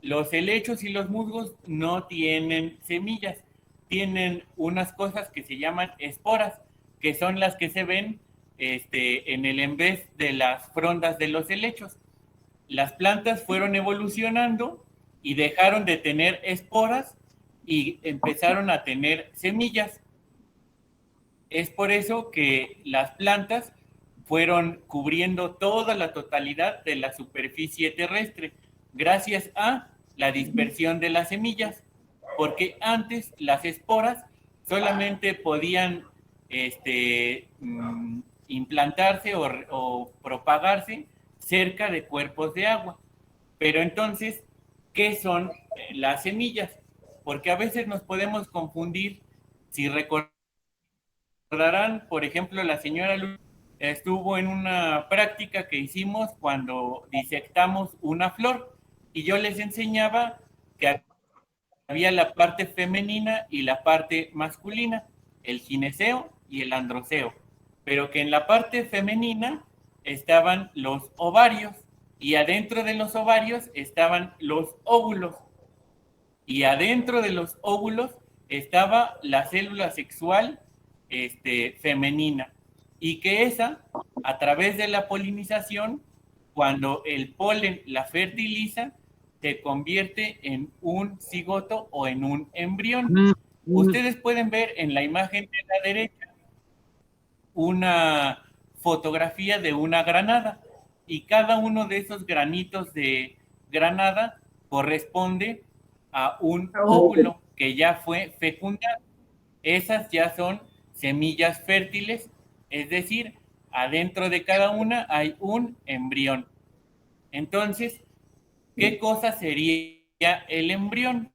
Los helechos y los musgos no tienen semillas, tienen unas cosas que se llaman esporas, que son las que se ven en el en vez de las frondas de los helechos. Las plantas fueron evolucionando y dejaron de tener esporas y empezaron a tener semillas. Es por eso que las plantas fueron cubriendo toda la totalidad de la superficie terrestre, gracias a la dispersión de las semillas, porque antes las esporas solamente podían implantarse o propagarse cerca de cuerpos de agua. Pero entonces, ¿qué son las semillas? Porque a veces nos podemos confundir si recordarán, por ejemplo, la señora Luz estuvo en una práctica que hicimos cuando disectamos una flor y yo les enseñaba que había la parte femenina y la parte masculina, el gineceo y el androceo, pero que en la parte femenina estaban los ovarios y adentro de los ovarios estaban los óvulos y adentro de los óvulos estaba la célula sexual femenina y que esa, a través de la polinización, cuando el polen la fertiliza, se convierte en un cigoto o en un embrión. Ustedes pueden ver en la imagen de la derecha una fotografía de una granada y cada uno de esos granitos de granada corresponde a un óvulo que ya fue fecundado. Esas ya son semillas fértiles, es decir, adentro de cada una hay un embrión. Entonces, ¿qué cosa sería el embrión?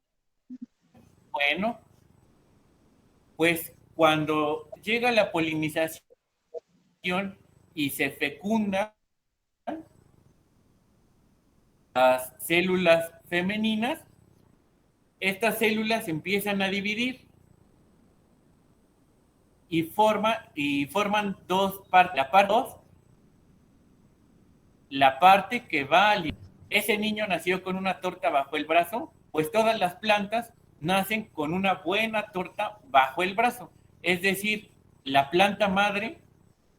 Bueno, pues cuando llega la polinización y se fecunda las células femeninas, estas células empiezan a dividir y forman dos partes. La parte 2, la parte que va a ese niño nació con una torta bajo el brazo, pues todas las plantas nacen con una buena torta bajo el brazo. Es decir, la planta madre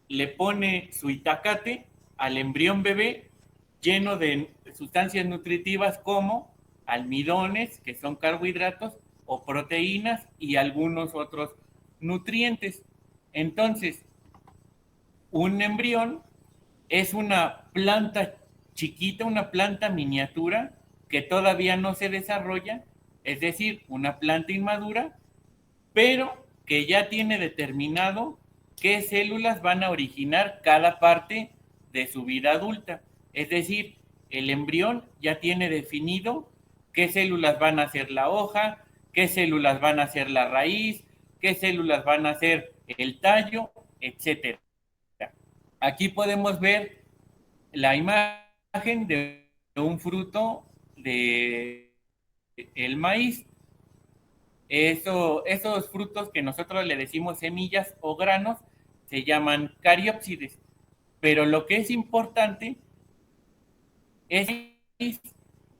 le pone su itacate al embrión bebé lleno de sustancias nutritivas como almidones, que son carbohidratos, o proteínas y algunos otros nutrientes. Entonces, un embrión es una planta chiquita, una planta miniatura que todavía no se desarrolla, es decir, una planta inmadura, pero que ya tiene determinado qué células van a originar cada parte de su vida adulta. Es decir, el embrión ya tiene definido qué células van a ser la hoja, qué células van a ser la raíz, qué células van a ser el tallo, etcétera. Aquí podemos ver la imagen de un fruto de el maíz. Esos frutos que nosotros le decimos semillas o granos se llaman cariópsides. Pero lo que es importante es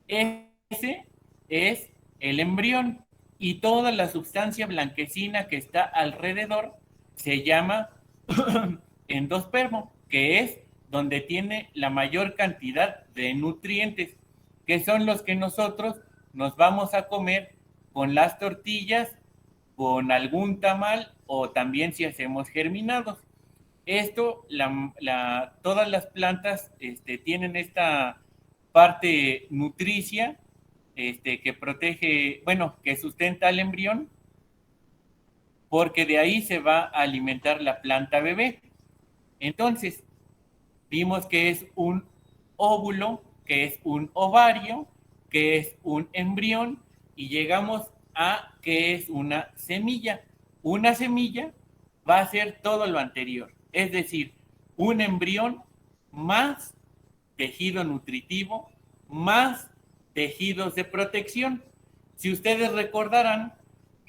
ese es el embrión y toda la sustancia blanquecina que está alrededor se llama endospermo, que es donde tiene la mayor cantidad de nutrientes, que son los que nosotros nos vamos a comer con las tortillas, con algún tamal o también si hacemos germinados. Esto, todas las plantas tienen esta parte nutricia que protege, bueno, que sustenta al embrión, porque de ahí se va a alimentar la planta bebé. Entonces, vimos que es un óvulo, que es un ovario, que es un embrión, y llegamos a que es una semilla. Una semilla va a ser todo lo anterior, es decir, un embrión más tejido nutritivo, más tejidos de protección. Si ustedes recordarán,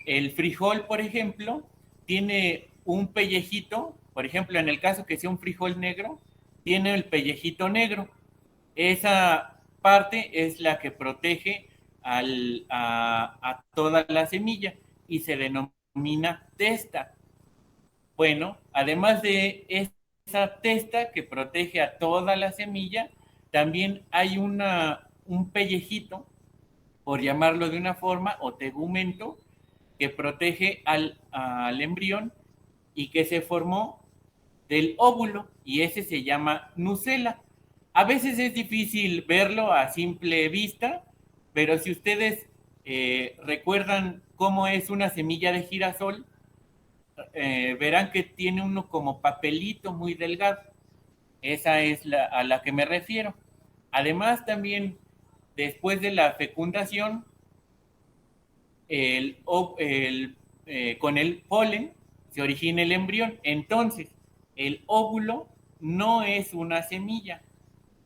el frijol, por ejemplo, tiene un pellejito, por ejemplo, en el caso que sea un frijol negro, tiene el pellejito negro. Esa parte es la que protege a toda la semilla y se denomina testa. Bueno, además de esa testa que protege a toda la semilla, también hay un pellejito, por llamarlo de una forma, o tegumento, que protege al embrión y que se formó del óvulo, y ese se llama nucela. A veces es difícil verlo a simple vista, pero si ustedes recuerdan cómo es una semilla de girasol, verán que tiene uno como papelito muy delgado. Esa es a la que me refiero. Además, también después de la fecundación, el, el, con el polen se origina el embrión. Entonces, el óvulo no es una semilla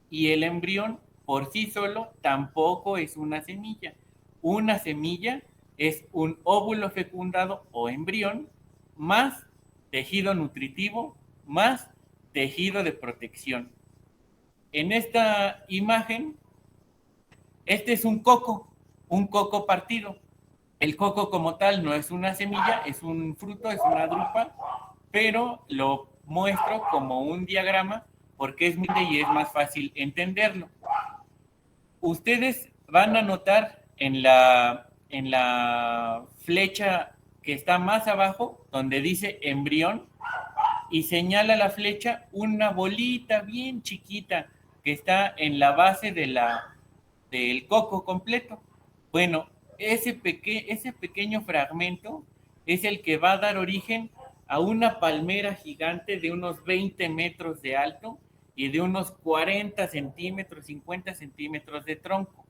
y el embrión por sí solo tampoco es una semilla. Una semilla es un óvulo fecundado o embrión más tejido nutritivo más tejido de protección. En esta imagen, este es un coco partido. El coco como tal no es una semilla, es un fruto, es una drupa, pero lo muestro como un diagrama porque es muy y es más fácil entenderlo. Ustedes van a notar en la flecha que está más abajo, donde dice embrión, y señala la flecha una bolita bien chiquita que está en la base del coco completo. Bueno, ese pequeño fragmento es el que va a dar origen a una palmera gigante de unos 20 metros de alto y de unos 40 centímetros, 50 centímetros de tronco.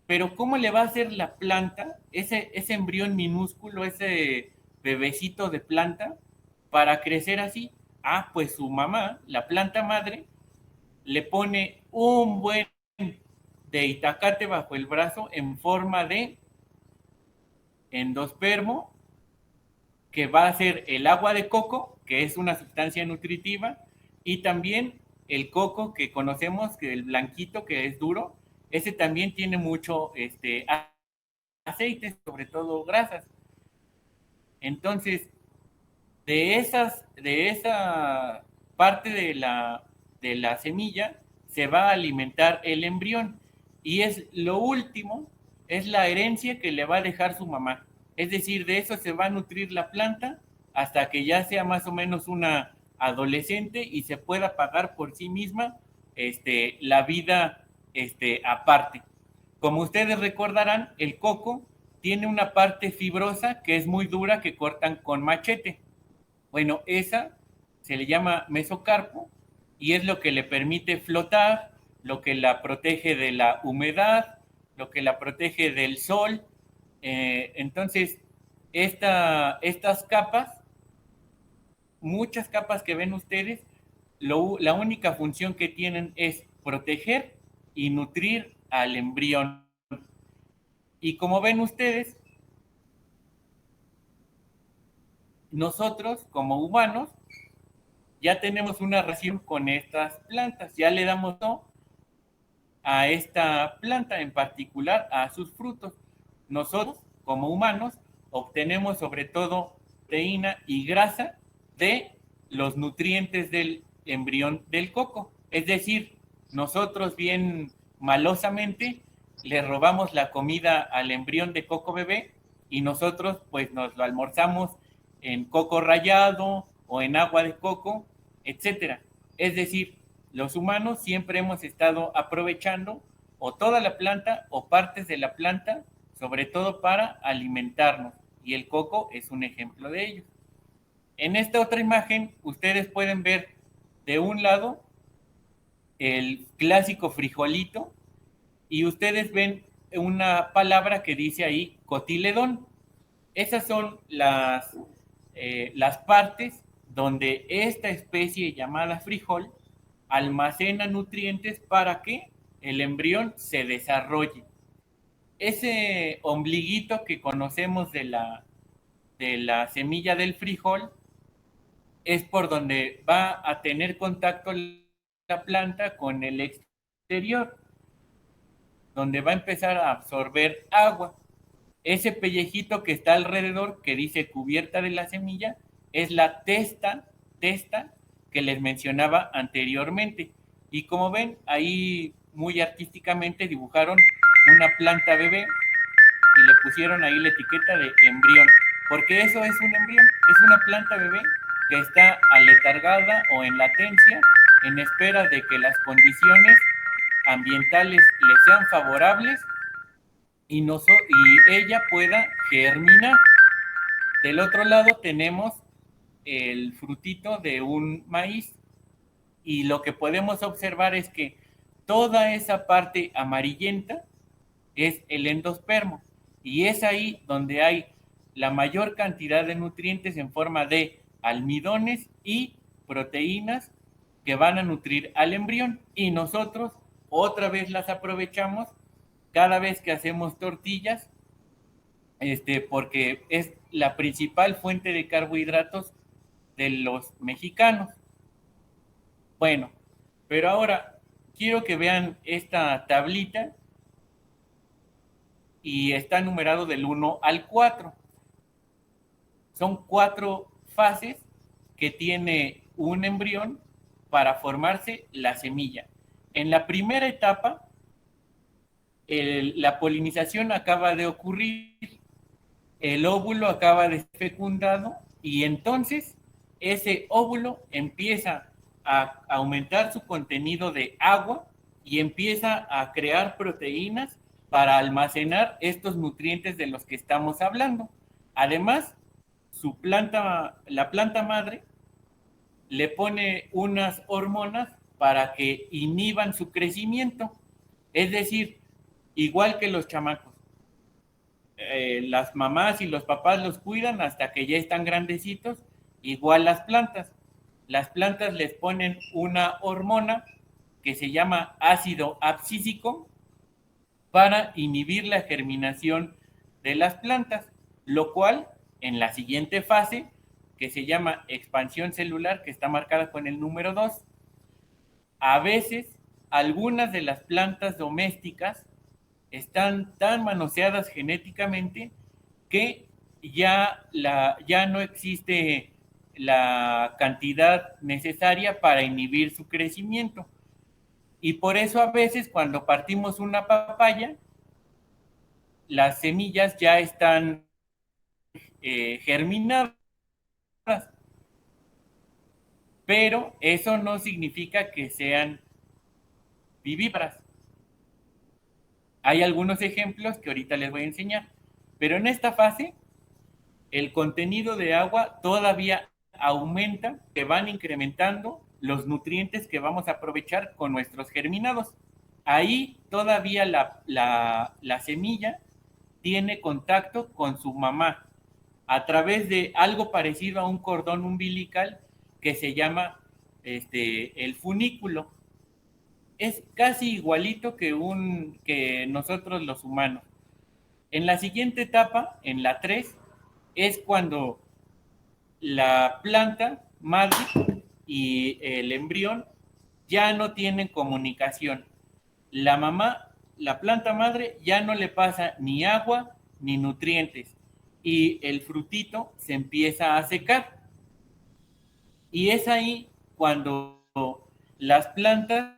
Pero ¿cómo le va a hacer la planta, ese embrión minúsculo, ese bebecito de planta, para crecer así? Ah, pues su mamá, la planta madre, le pone un buen de itacate bajo el brazo en forma de endospermo, que va a ser el agua de coco, que es una sustancia nutritiva, y también el coco que conocemos, que el blanquito, que es duro, ese también tiene mucho aceites, sobre todo grasas. Entonces, de esa parte de la semilla se va a alimentar el embrión y es lo último, es la herencia que le va a dejar su mamá. Es decir, de eso se va a nutrir la planta hasta que ya sea más o menos una adolescente y se pueda pagar por sí misma la vida aparte. Como ustedes recordarán, el coco tiene una parte fibrosa que es muy dura que cortan con machete. Bueno, esa se le llama mesocarpo y es lo que le permite flotar, lo que la protege de la humedad, lo que la protege del sol. Entonces, estas capas, muchas capas que ven ustedes, la única función que tienen es proteger y nutrir al embrión. Y como ven ustedes, nosotros como humanos ya tenemos una relación con estas plantas, ya le damos no a esta planta en particular, a sus frutos. Nosotros, como humanos, obtenemos sobre todo proteína y grasa de los nutrientes del embrión del coco. Es decir, nosotros bien malosamente le robamos la comida al embrión de coco bebé y nosotros pues nos lo almorzamos en coco rallado o en agua de coco, etcétera. Es decir, los humanos siempre hemos estado aprovechando o toda la planta o partes de la planta, sobre todo para alimentarnos, y el coco es un ejemplo de ello. En esta otra imagen, ustedes pueden ver de un lado el clásico frijolito y ustedes ven una palabra que dice ahí cotiledón. Esas son las partes donde esta especie llamada frijol almacena nutrientes para que el embrión se desarrolle. Ese ombliguito que conocemos de la semilla del frijol es por donde va a tener contacto la planta con el exterior. donde va a empezar a absorber agua. Ese pellejito que está alrededor, que dice cubierta de la semilla, es la testa que les mencionaba anteriormente. Y como ven, ahí muy artísticamente dibujaron una planta bebé y le pusieron ahí la etiqueta de embrión, porque eso es un embrión, es una planta bebé que está aletargada o en latencia en espera de que las condiciones ambientales le sean favorables y ella pueda germinar. Del otro lado tenemos el frutito de un maíz y lo que podemos observar es que toda esa parte amarillenta es el endospermo y es ahí donde hay la mayor cantidad de nutrientes en forma de almidones y proteínas que van a nutrir al embrión y nosotros otra vez las aprovechamos cada vez que hacemos tortillas, porque es la principal fuente de carbohidratos de los mexicanos. Bueno, pero ahora quiero que vean esta tablita y está numerado del 1 al 4. Son 4 fases que tiene un embrión para formarse la semilla. En la primera etapa, la polinización acaba de ocurrir, el óvulo acaba de ser fecundado y entonces ese óvulo empieza a aumentar su contenido de agua y empieza a crear proteínas para almacenar estos nutrientes de los que estamos hablando. Además, la planta madre le pone unas hormonas para que inhiban su crecimiento. Es decir, igual que los chamacos, las mamás y los papás los cuidan hasta que ya están grandecitos, igual las plantas. Las plantas les ponen una hormona que se llama ácido abscísico para inhibir la germinación de las plantas, lo cual en la siguiente fase, que se llama expansión celular, que está marcada con el número 2, a veces algunas de las plantas domésticas están tan manoseadas genéticamente que ya no existe la cantidad necesaria para inhibir su crecimiento. Y por eso a veces cuando partimos una papaya, las semillas ya están germinadas, pero eso no significa que sean vivíparas. Hay algunos ejemplos que ahorita les voy a enseñar, pero en esta fase el contenido de agua todavía aumenta, que van incrementando los nutrientes que vamos a aprovechar con nuestros germinados. Ahí todavía la semilla tiene contacto con su mamá a través de algo parecido a un cordón umbilical que se llama el funículo. Es casi igualito que nosotros los humanos. En la siguiente etapa, en la 3, es cuando la planta madre y el embrión ya no tienen comunicación. La mamá, la planta madre, ya no le pasa ni agua ni nutrientes y el frutito se empieza a secar. Y es ahí cuando las plantas,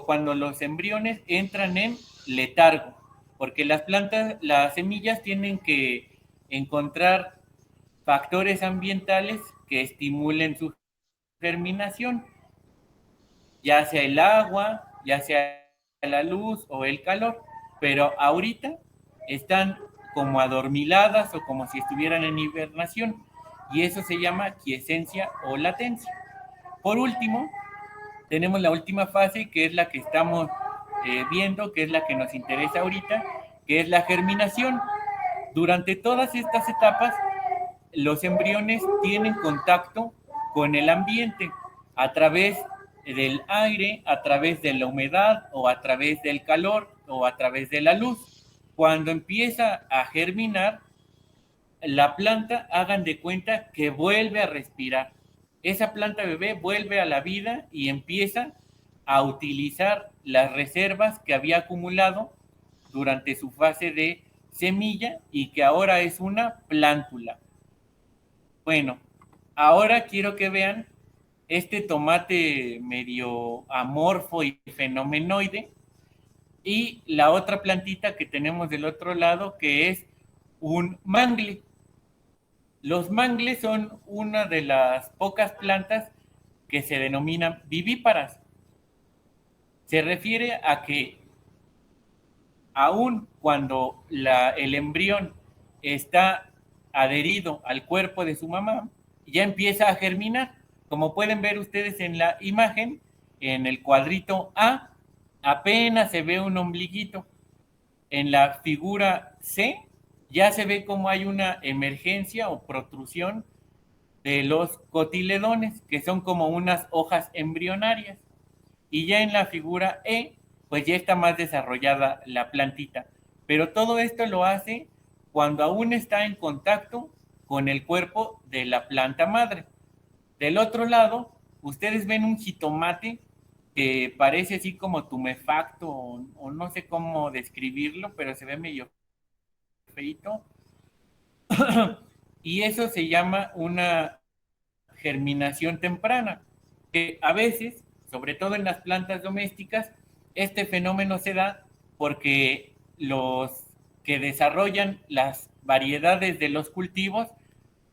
cuando los embriones entran en letargo, porque las plantas, las semillas tienen que encontrar factores ambientales que estimulen su germinación, ya sea el agua, ya sea la luz o el calor, pero ahorita están como adormiladas o como si estuvieran en hibernación, y eso se llama quiescencia o latencia. Por último, tenemos la última fase, que es la que estamos viendo, que es la que nos interesa ahorita, que es la germinación. Durante todas estas etapas, los embriones tienen contacto con el ambiente a través del aire, a través de la humedad o a través del calor o a través de la luz. Cuando empieza a germinar, la planta, hagan de cuenta que vuelve a respirar. Esa planta bebé vuelve a la vida y empieza a utilizar las reservas que había acumulado durante su fase de semilla y que ahora es una plántula. Bueno, ahora quiero que vean este tomate medio amorfo y fenomenoide y la otra plantita que tenemos del otro lado que es un mangle. Los mangles son una de las pocas plantas que se denominan vivíparas. Se refiere a que aun cuando el embrión está adherido al cuerpo de su mamá, ya empieza a germinar. Como pueden ver ustedes en la imagen, en el cuadrito A, apenas se ve un ombliguito. En la figura C, ya se ve como hay una emergencia o protrusión de los cotiledones, que son como unas hojas embrionarias. Y ya en la figura E, pues ya está más desarrollada la plantita. Pero todo esto lo hace cuando aún está en contacto con el cuerpo de la planta madre. Del otro lado, ustedes ven un jitomate que parece así como tumefacto o no sé cómo describirlo, pero se ve medio feito. Y eso se llama una germinación temprana, que a veces, sobre todo en las plantas domésticas, este fenómeno se da porque los que desarrollan las variedades de los cultivos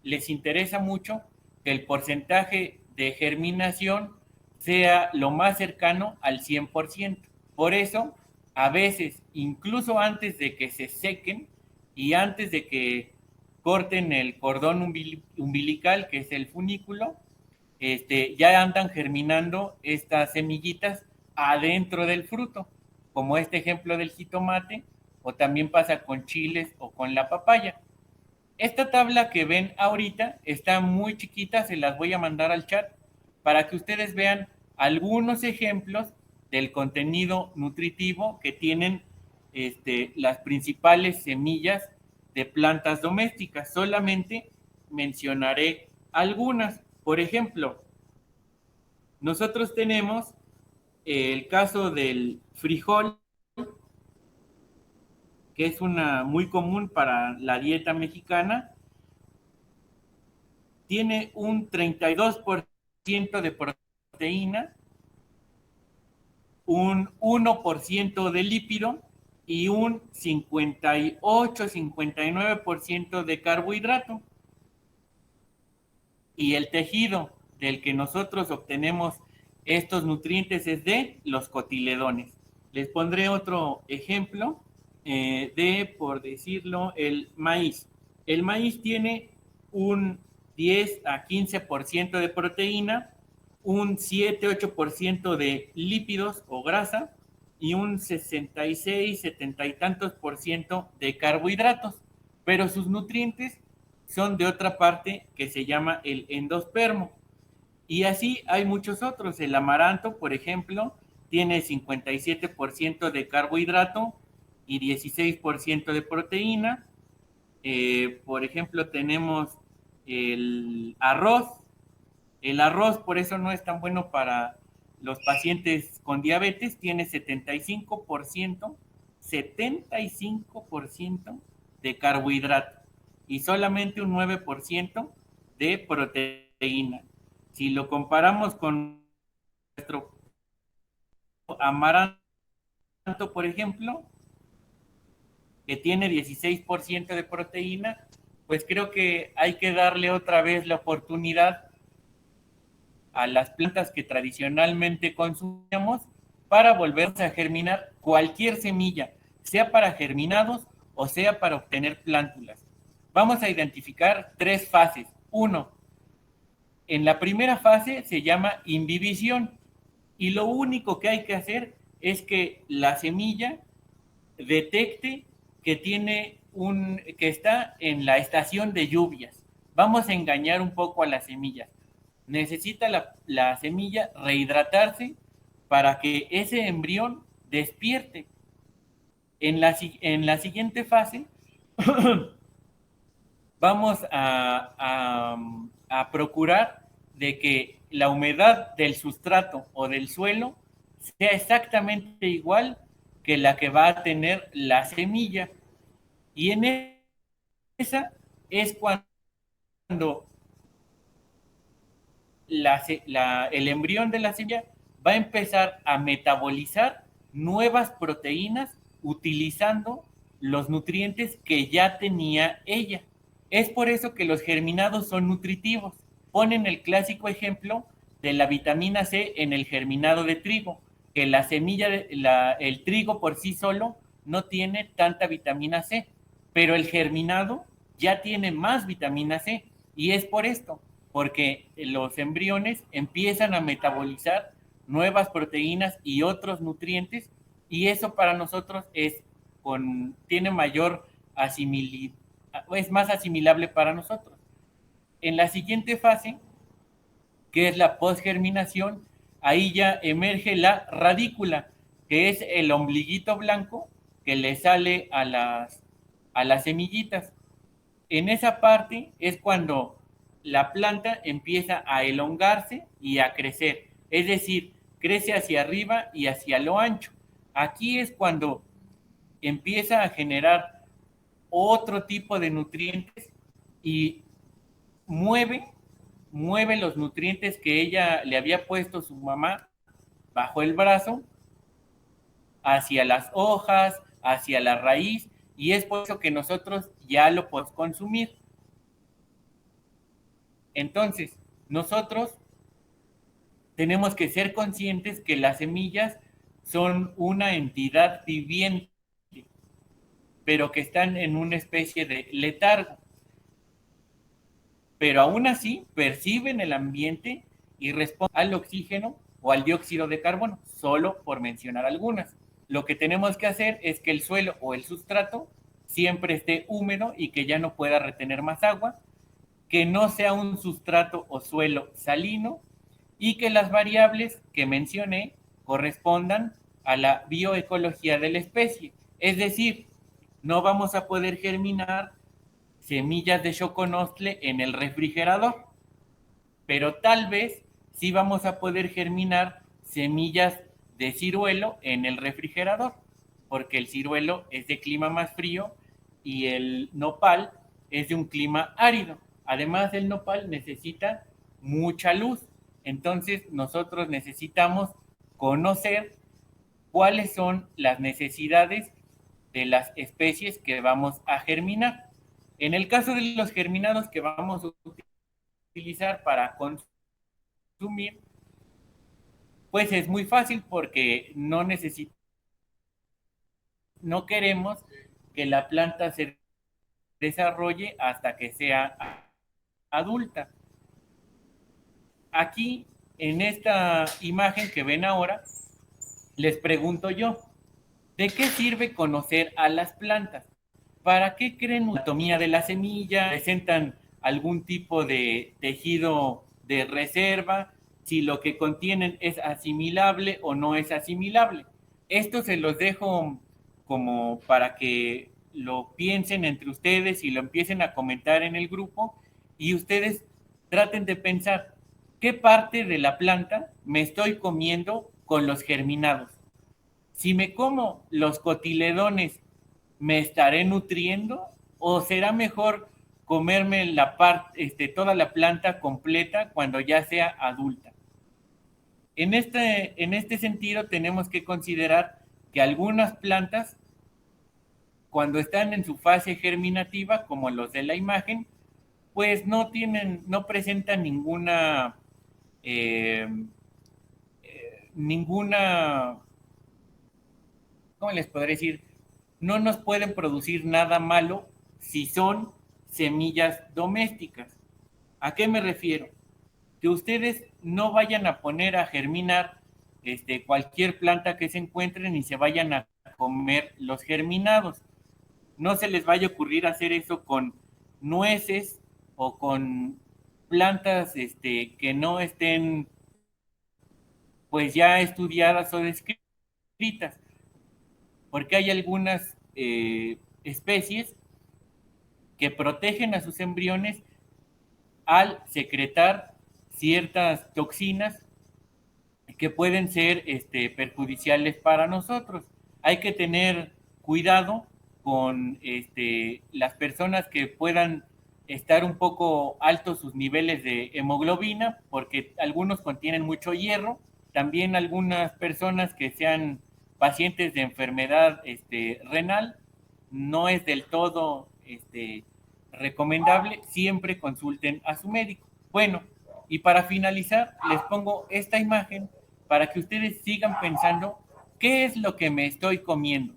les interesa mucho que el porcentaje de germinación sea lo más cercano al 100%. Por eso, a veces, incluso antes de que se sequen y antes de que corten el cordón umbilical, que es el funículo, ya andan germinando estas semillitas adentro del fruto, como este ejemplo del jitomate, o también pasa con chiles o con la papaya. Esta tabla que ven ahorita está muy chiquita, se las voy a mandar al chat para que ustedes vean algunos ejemplos del contenido nutritivo que tienen las principales semillas de plantas domésticas. Solamente mencionaré algunas. Por ejemplo, nosotros tenemos el caso del frijol, que es una muy común para la dieta mexicana. Tiene un 32% de proteína, un 1% de lípido y un 58-59% de carbohidrato. Y el tejido del que nosotros obtenemos estos nutrientes es de los cotiledones. Les pondré otro ejemplo por decirlo, el maíz. El maíz tiene un 10 a 15% de proteína, un 7-8% de lípidos o grasa y un 66, 70 y tantos por ciento de carbohidratos. Pero sus nutrientes son de otra parte que se llama el endospermo. Y así hay muchos otros. El amaranto, por ejemplo, tiene 57% de carbohidrato y 16% de proteína. Por ejemplo, tenemos el arroz. El arroz, por eso no es tan bueno para los pacientes con diabetes, tiene 75% de carbohidrato y solamente un 9% de proteína. Si lo comparamos con nuestro amaranto, por ejemplo, que tiene 16% de proteína, pues creo que hay que darle otra vez la oportunidad a las plantas que tradicionalmente consumíamos para volver a germinar cualquier semilla, sea para germinados o sea para obtener plántulas. Vamos a identificar 3 fases. 1. En la primera fase se llama imbibición y lo único que hay que hacer es que la semilla detecte que está en la estación de lluvias. Vamos a engañar un poco a las semillas. Necesita la semilla rehidratarse para que ese embrión despierte. En la siguiente fase vamos a procurar de que la humedad del sustrato o del suelo sea exactamente igual que la que va a tener la semilla. Y en esa es cuando el embrión de la semilla va a empezar a metabolizar nuevas proteínas utilizando los nutrientes que ya tenía ella. Es por eso que los germinados son nutritivos. Ponen el clásico ejemplo de la vitamina C en el germinado de trigo, que la semilla, el trigo por sí solo no tiene tanta vitamina C, pero el germinado ya tiene más vitamina C. Y es por esto, porque los embriones empiezan a metabolizar nuevas proteínas y otros nutrientes, y eso para nosotros tiene mayor asimilabilidad, es más asimilable para nosotros. En la siguiente fase, que es la posgerminación, ahí ya emerge la radícula, que es el ombliguito blanco que le sale a las semillitas. En esa parte es cuando la planta empieza a elongarse y a crecer, es decir, crece hacia arriba y hacia lo ancho. Aquí es cuando empieza a generar otro tipo de nutrientes y mueve, mueve los nutrientes que ella le había puesto su mamá bajo el brazo hacia las hojas, hacia la raíz, y es por eso que nosotros ya lo podemos consumir. Entonces, nosotros tenemos que ser conscientes que las semillas son una entidad viviente, pero que están en una especie de letargo. Pero aún así perciben el ambiente y responden al oxígeno o al dióxido de carbono, solo por mencionar algunas. Lo que tenemos que hacer es que el suelo o el sustrato siempre esté húmedo y que ya no pueda retener más agua, que no sea un sustrato o suelo salino y que las variables que mencioné correspondan a la bioecología de la especie. Es decir, no vamos a poder germinar semillas de choconostle en el refrigerador, pero tal vez sí vamos a poder germinar semillas de ciruelo en el refrigerador, porque el ciruelo es de clima más frío y el nopal es de un clima árido. Además, el nopal necesita mucha luz, entonces nosotros necesitamos conocer cuáles son las necesidades de las especies que vamos a germinar. En el caso de los germinados que vamos a utilizar para consumir, pues es muy fácil porque no queremos que la planta se desarrolle hasta que sea adulta. Aquí, en esta imagen que ven ahora, les pregunto yo, ¿de qué sirve conocer a las plantas? ¿Para qué creen la anatomía de la semilla? ¿Presentan algún tipo de tejido de reserva? Si lo que contienen es asimilable o no es asimilable. Esto se los dejo como para que lo piensen entre ustedes y lo empiecen a comentar en el grupo y ustedes traten de pensar qué parte de la planta me estoy comiendo con los germinados. Si me como los cotiledones, ¿me estaré nutriendo? ¿O será mejor comerme toda la planta completa cuando ya sea adulta? En este sentido, tenemos que considerar que algunas plantas, cuando están en su fase germinativa, como los de la imagen, pues no presentan eh, ninguna, ¿cómo les podré decir? No nos pueden producir nada malo si son semillas domésticas. ¿A qué me refiero? Que ustedes no vayan a poner a germinar cualquier planta que se encuentren y se vayan a comer los germinados. No se les vaya a ocurrir hacer eso con nueces o con plantas que no estén pues ya estudiadas o descritas, porque hay algunas especies que protegen a sus embriones al secretar ciertas toxinas que pueden ser perjudiciales para nosotros. Hay que tener cuidado con las personas que puedan estar un poco altos sus niveles de hemoglobina, porque algunos contienen mucho hierro. También algunas personas que sean pacientes de enfermedad renal, no es del todo recomendable. Siempre consulten a su médico. Bueno, y para finalizar, les pongo esta imagen para que ustedes sigan pensando qué es lo que me estoy comiendo.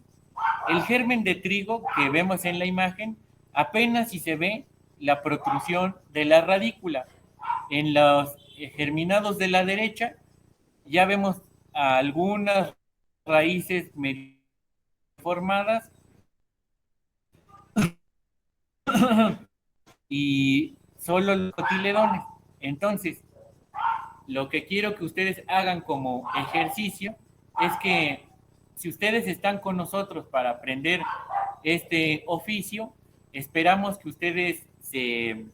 El germen de trigo que vemos en la imagen, apenas si se ve la protrusión de la radícula. En los germinados de la derecha ya vemos algunas raíces medio formadas y solo los cotiledones. Entonces, lo que quiero que ustedes hagan como ejercicio es que si ustedes están con nosotros para aprender este oficio, esperamos que ustedes se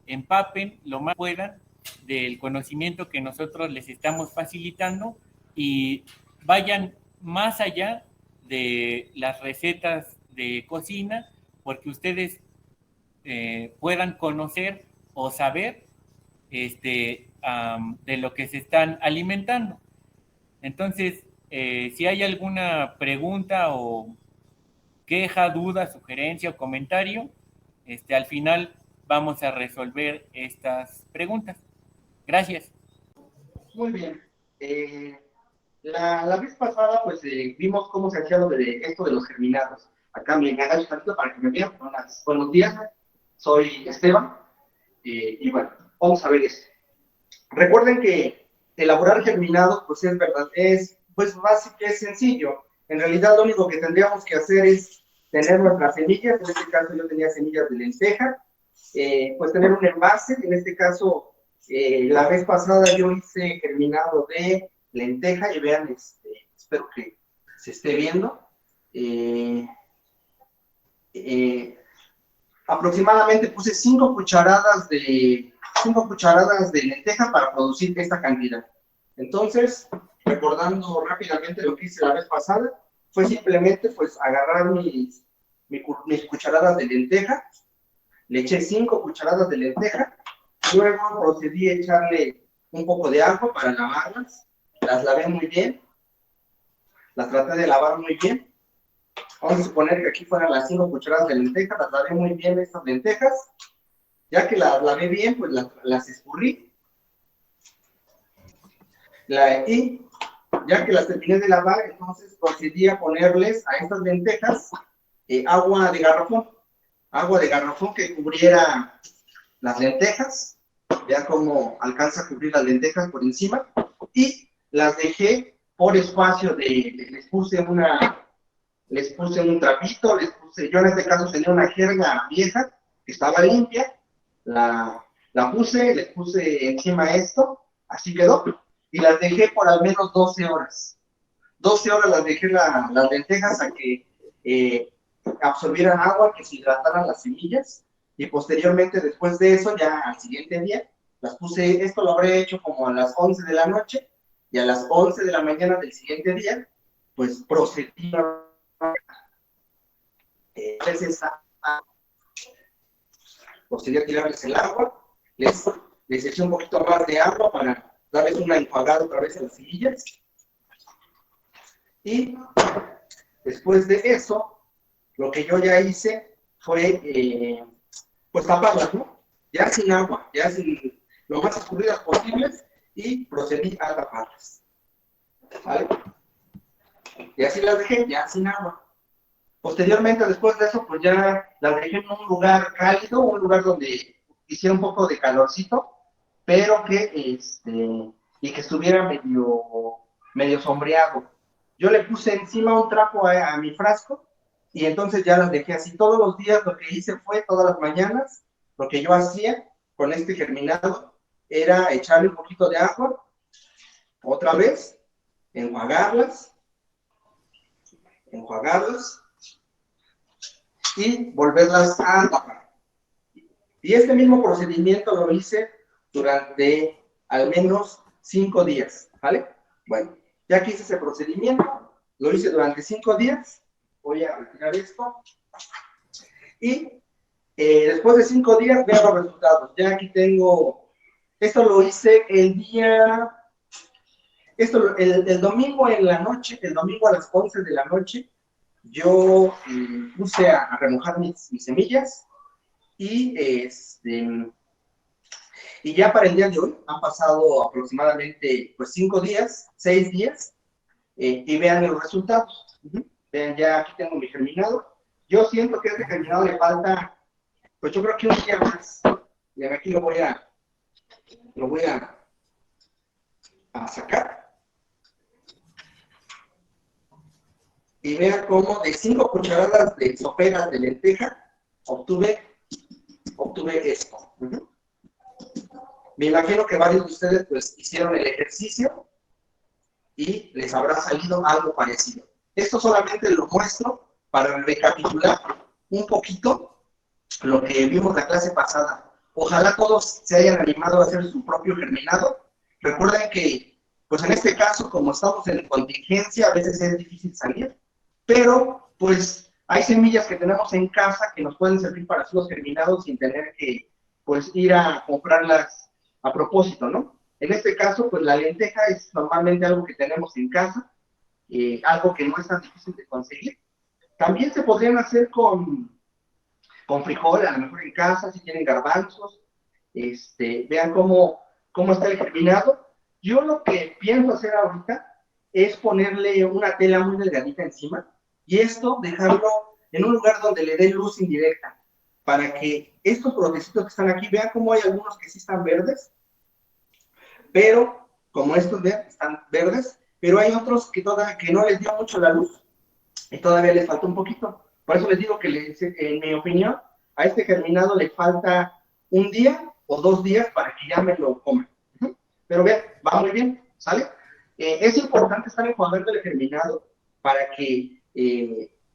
empapen lo más puedan del conocimiento que nosotros les estamos facilitando y vayan más allá de las recetas de cocina, porque ustedes puedan conocer o saber de lo que se están alimentando. Entonces, si hay alguna pregunta o queja, duda, sugerencia o comentario, al final vamos a resolver estas preguntas. Gracias. Muy bien. La vez pasada, pues vimos cómo se hacía lo de esto de los germinados. Acá me agacho tantito para que me vean. Buenos días, soy Esteban. Y bueno, vamos a ver esto. Recuerden que elaborar germinados, pues es verdad, es pues básico, es sencillo. En realidad, lo único que tendríamos que hacer es tener nuestras semillas. En este caso, yo tenía semillas de lenteja. Pues tener un envase. En este caso, la vez pasada yo hice germinado de lenteja y vean, espero que se esté viendo. Aproximadamente puse 5 cucharadas de lenteja para producir esta cantidad. Entonces, recordando rápidamente lo que hice la vez pasada, fue simplemente pues agarrar mis cucharadas de lenteja, le eché 5 cucharadas de lenteja, luego procedí a echarle un poco de agua para lavarlas, las lavé muy bien, las traté de lavar muy bien. Vamos a suponer que aquí fueran las 5 cucharadas de lenteja, las lavé muy bien estas lentejas. Ya que las lavé bien, pues las escurrí. Y ya que las terminé de lavar, entonces procedí a ponerles a estas lentejas agua de garrafón. Agua de garrafón que cubriera las lentejas. Vean cómo alcanza a cubrir las lentejas por encima. Y las dejé por espacio les puse un trapito, yo en este caso tenía una jerga vieja que estaba limpia, la puse, les puse encima esto, así quedó, y las dejé por al menos 12 horas. 12 horas las dejé las lentejas a que absorbieran agua, que se hidrataran las semillas, y posteriormente, después de eso, ya al siguiente día, las puse, esto lo habré hecho como a las 11 de la noche, y a las 11 de la mañana del siguiente día, pues procedí a procedí a tirarles el agua, les eché un poquito más de agua para darles una enjuagada otra vez a las semillas. Y después de eso, lo que yo ya hice fue, pues taparlas, ¿no? Ya sin agua, ya sin lo más escurridas posibles, y procedí a taparlas. ¿Vale? Y así las dejé, ya sin agua. Posteriormente, después de eso, pues ya las dejé en un lugar cálido, un lugar donde hiciera un poco de calorcito, pero que y que estuviera medio sombreado. Yo le puse encima un trapo a mi frasco y entonces ya las dejé así. Todos los días lo que hice fue, todas las mañanas, lo que yo hacía con este germinado era echarle un poquito de agua, otra vez, enjuagarlas, y volverlas a tapar. Y este mismo procedimiento lo hice durante al menos 5 días, ¿vale? Bueno, ya que hice ese procedimiento, lo hice durante 5 días, voy a retirar esto, y después de 5 días veo los resultados. Ya aquí tengo, esto lo hice el domingo en la noche, el domingo a las 11 de la noche, yo puse a remojar mis semillas y, y ya para el día de hoy han pasado aproximadamente pues 5 días, 6 días, y vean los resultados. Vean, ya aquí tengo mi germinado. Yo siento que a este germinado le falta, pues yo creo que un día más. Y aquí lo voy a sacar. Y vean cómo de 5 cucharadas de soperas de lenteja obtuve esto. Me imagino que varios de ustedes pues hicieron el ejercicio y les habrá salido algo parecido. Esto solamente lo muestro para recapitular un poquito lo que vimos la clase pasada. Ojalá todos se hayan animado a hacer su propio germinado. Recuerden que, pues en este caso, como estamos en contingencia, a veces es difícil salir, pero pues hay semillas que tenemos en casa que nos pueden servir para hacer los germinados sin tener que pues ir a comprarlas a propósito, ¿no? En este caso, pues la lenteja es normalmente algo que tenemos en casa, algo que no es tan difícil de conseguir. También se podrían hacer con frijol, a lo mejor en casa, si tienen garbanzos. Vean cómo está el germinado. Yo lo que pienso hacer ahorita es ponerle una tela muy delgadita encima y esto dejarlo en un lugar donde le dé luz indirecta para que estos brotecitos que están aquí, vean cómo hay algunos que sí están verdes, pero como estos vean, están verdes, pero hay otros que todavía que no les dio mucho la luz y todavía les falta un poquito. Por eso les digo que, en mi opinión, a este germinado le falta un día o 2 días para que ya me lo coman. Pero vean, va muy bien, ¿sale? Es importante estar enjuagando el germinado para que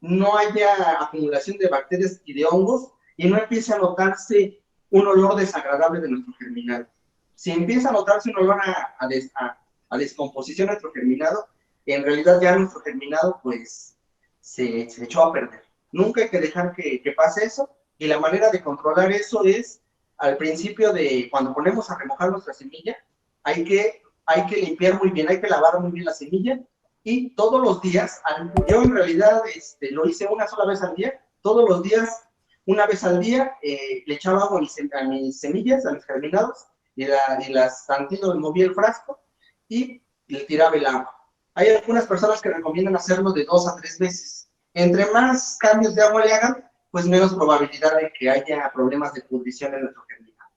no haya acumulación de bacterias y de hongos y no empiece a notarse un olor desagradable de nuestro germinado. Si empieza a notarse un olor a descomposición de nuestro germinado, en realidad ya nuestro germinado pues se echó a perder. Nunca hay que dejar que pase eso, y la manera de controlar eso es al principio de cuando ponemos a remojar nuestra semilla, hay que limpiar muy bien, hay que lavar muy bien la semilla, y todos los días, yo en realidad lo hice una sola vez al día, todos los días, una vez al día, le echaba agua a mis semillas, a mis germinados, y las tantito movía el frasco, y le tiraba el agua. Hay algunas personas que recomiendan hacerlo de 2 a 3 veces. Entre más cambios de agua le hagan, pues menos probabilidad de que haya problemas de pudrición en nuestro germinado.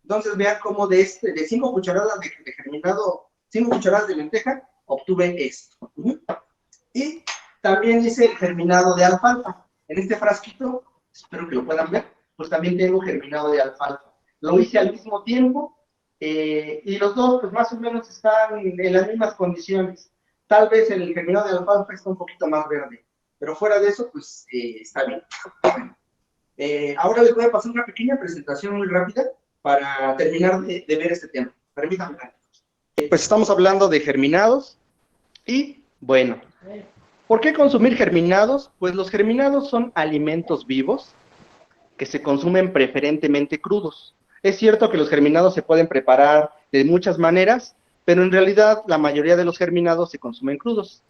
Entonces vean cómo de 5 cucharadas de germinado, 5 cucharadas de lenteja, obtuve esto. Y también hice el germinado de alfalfa. En este frasquito, espero que lo puedan ver, pues también tengo germinado de alfalfa. Lo hice al mismo tiempo, y los dos pues más o menos están en las mismas condiciones. Tal vez el germinado de alfalfa está un poquito más verde, pero fuera de eso pues está bien. Ahora les voy a pasar una pequeña presentación muy rápida para terminar de ver este tema. Permítanme. Pues estamos hablando de germinados y bueno, ¿por qué consumir germinados? Pues los germinados son alimentos vivos que se consumen preferentemente crudos. Es cierto que los germinados se pueden preparar de muchas maneras, pero en realidad la mayoría de los germinados se consumen crudos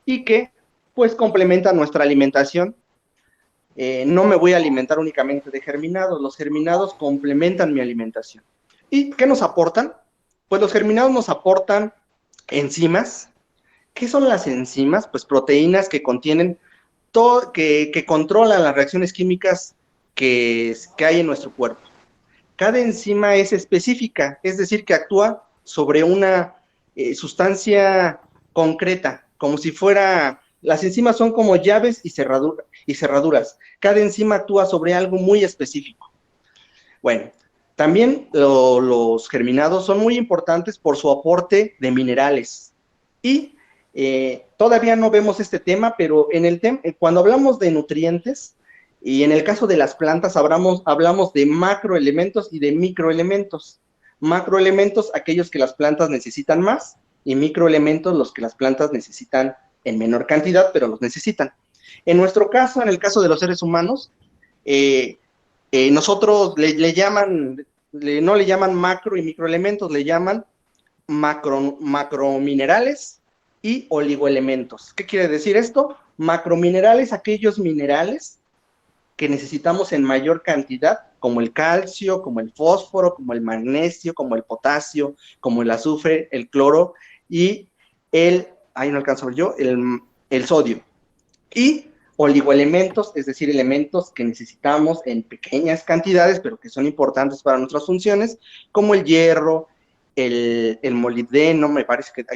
y que pues complementan nuestra alimentación. No me voy a alimentar únicamente de germinados, los germinados complementan mi alimentación. ¿Y qué nos aportan? Pues los germinados nos aportan enzimas. ¿Qué son las enzimas? Pues proteínas que contienen que controlan las reacciones químicas que hay en nuestro cuerpo. Cada enzima es específica, es decir, que actúa sobre una sustancia concreta, como si fuera, las enzimas son como llaves y cerraduras. Cada enzima actúa sobre algo muy específico. Bueno, también los germinados son muy importantes por su aporte de minerales. Y todavía no vemos este tema, pero cuando hablamos de nutrientes, y en el caso de las plantas hablamos de macroelementos y de microelementos. Macroelementos, aquellos que las plantas necesitan más, y microelementos los que las plantas necesitan en menor cantidad, pero los necesitan. En nuestro caso, en el caso de los seres humanos, nosotros no le llaman macro y microelementos, le llaman macrominerales y oligoelementos. ¿Qué quiere decir esto? Macrominerales, aquellos minerales que necesitamos en mayor cantidad, como el calcio, como el fósforo, como el magnesio, como el potasio, como el azufre, el cloro y ahí no alcanzo a ver yo, el sodio. Y oligoelementos, es decir, elementos que necesitamos en pequeñas cantidades, pero que son importantes para nuestras funciones, como el hierro, el molibdeno, me parece que,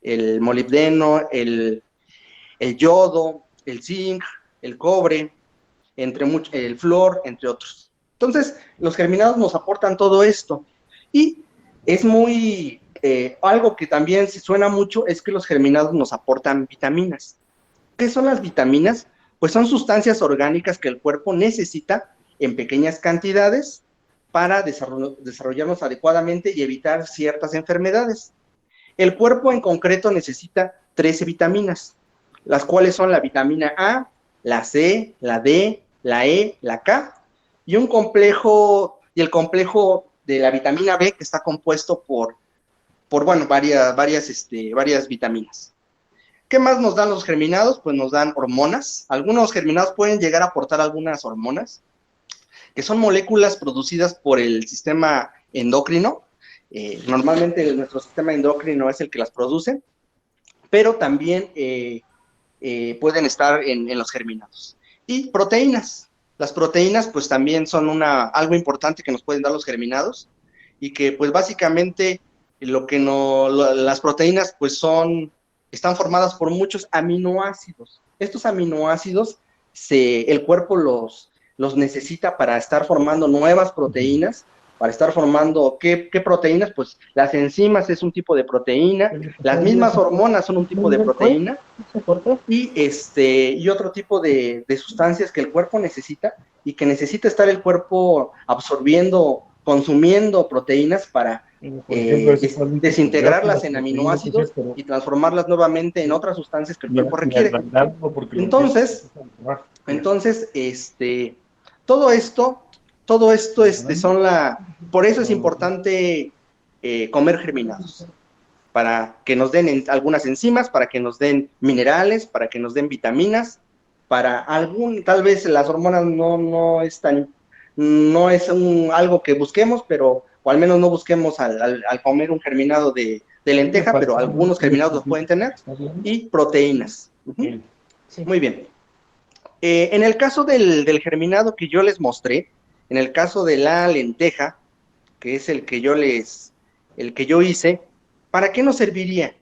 el molibdeno, el yodo, el zinc, el cobre, el flor, entre otros. Entonces, los germinados nos aportan todo esto. Y es algo que también se suena mucho, es que los germinados nos aportan vitaminas. ¿Qué son las vitaminas? Pues son sustancias orgánicas que el cuerpo necesita en pequeñas cantidades para desarrollarnos adecuadamente y evitar ciertas enfermedades. El cuerpo en concreto necesita 13 vitaminas, las cuales son la vitamina A, la C, la D, la E, la K, y el complejo de la vitamina B, que está compuesto por varias vitaminas. ¿Qué más nos dan los germinados? Pues nos dan hormonas. Algunos germinados pueden llegar a aportar algunas hormonas, que son moléculas producidas por el sistema endocrino. Normalmente nuestro sistema endocrino es el que las produce, pero también pueden estar en los germinados. Y proteínas. Las proteínas pues también son algo importante que nos pueden dar los germinados y que pues básicamente las proteínas pues están formadas por muchos aminoácidos. Estos aminoácidos el cuerpo los necesita para estar formando nuevas proteínas, para estar formando, ¿qué proteínas? Pues las enzimas es un tipo de proteína, las mismas hormonas son un tipo de proteína, y otro tipo de sustancias que el cuerpo necesita y que necesita estar el cuerpo absorbiendo, consumiendo proteínas para desintegrarlas en aminoácidos y transformarlas nuevamente en otras sustancias que el cuerpo requiere. Entonces, todo esto por eso es importante comer germinados, para que nos den algunas enzimas, para que nos den minerales, para que nos den vitaminas, tal vez las hormonas no es algo que busquemos, o al menos no busquemos al comer un germinado de lenteja, pero algunos germinados los pueden tener, y proteínas. Muy bien. En el caso del germinado que yo les mostré, en el caso de la lenteja, que es el que yo hice, ¿para qué nos serviría?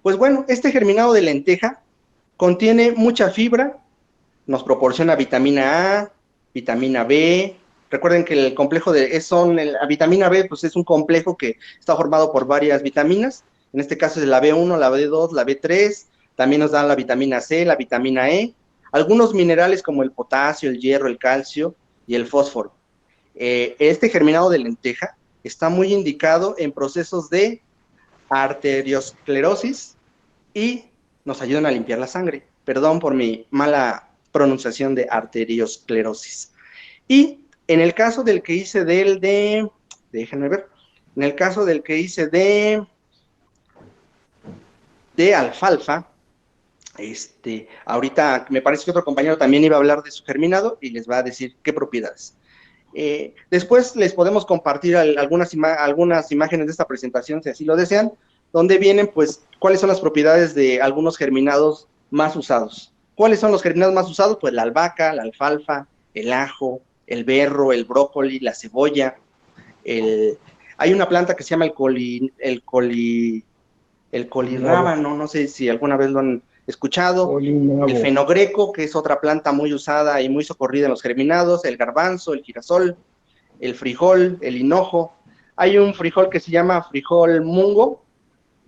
Pues bueno, este germinado de lenteja contiene mucha fibra, nos proporciona vitamina A, vitamina B. Recuerden que el complejo la vitamina B pues es un complejo que está formado por varias vitaminas, en este caso es la B1, la B2, la B3, también nos dan la vitamina C, la vitamina E, algunos minerales como el potasio, el hierro, el calcio y el fósforo. Este germinado de lenteja está muy indicado en procesos de arteriosclerosis y nos ayudan a limpiar la sangre. Perdón por mi mala pronunciación de arteriosclerosis. Y en el caso del que hice déjenme ver, en el caso del que hice de alfalfa, ahorita me parece que otro compañero también iba a hablar de su germinado y les va a decir qué propiedades. Después les podemos compartir algunas imágenes de esta presentación, si así lo desean, donde vienen, pues, cuáles son las propiedades de algunos germinados más usados. ¿Cuáles son los germinados más usados? Pues la albahaca, la alfalfa, el ajo, el berro, el brócoli, la cebolla. Hay una planta que se llama el colirábano, no sé si alguna vez lo han escuchado, el fenogreco, que es otra planta muy usada y muy socorrida en los germinados, el garbanzo, el girasol, el frijol, el hinojo. Hay un frijol que se llama frijol mungo,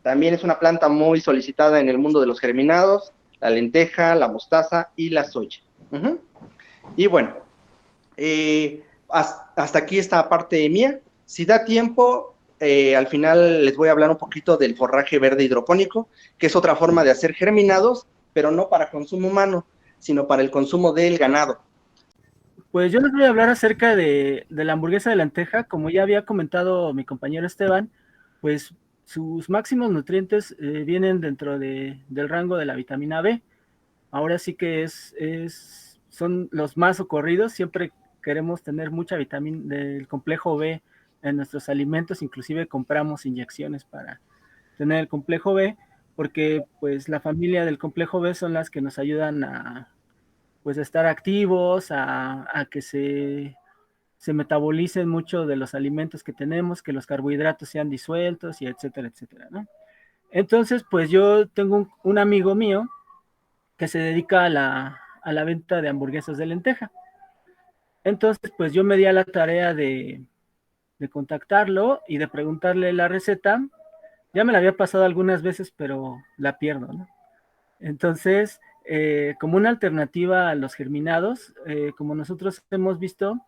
también es una planta muy solicitada en el mundo de los germinados, la lenteja, la mostaza y la soya. Y bueno, hasta aquí esta parte mía. Si da tiempo, al final les voy a hablar un poquito del forraje verde hidropónico, que es otra forma de hacer germinados, pero no para consumo humano, sino para el consumo del ganado. Pues yo les voy a hablar acerca de la hamburguesa de lenteja. Como ya había comentado mi compañero Esteban, pues sus máximos nutrientes vienen dentro del rango de la vitamina B. Ahora sí que son los más socorridos. Siempre queremos tener mucha vitamina del complejo B en nuestros alimentos. Inclusive compramos inyecciones para tener el complejo B, porque pues la familia del complejo B son las que nos ayudan a pues estar activos, a que se metabolicen mucho de los alimentos que tenemos, que los carbohidratos sean disueltos y etcétera, etcétera, ¿no? Entonces, pues yo tengo un amigo mío que se dedica a la venta de hamburguesas de lenteja. Entonces, pues yo me di a la tarea de contactarlo y de preguntarle la receta. Ya me la había pasado algunas veces, pero la pierdo, ¿no? Entonces, como una alternativa a los germinados, como nosotros hemos visto,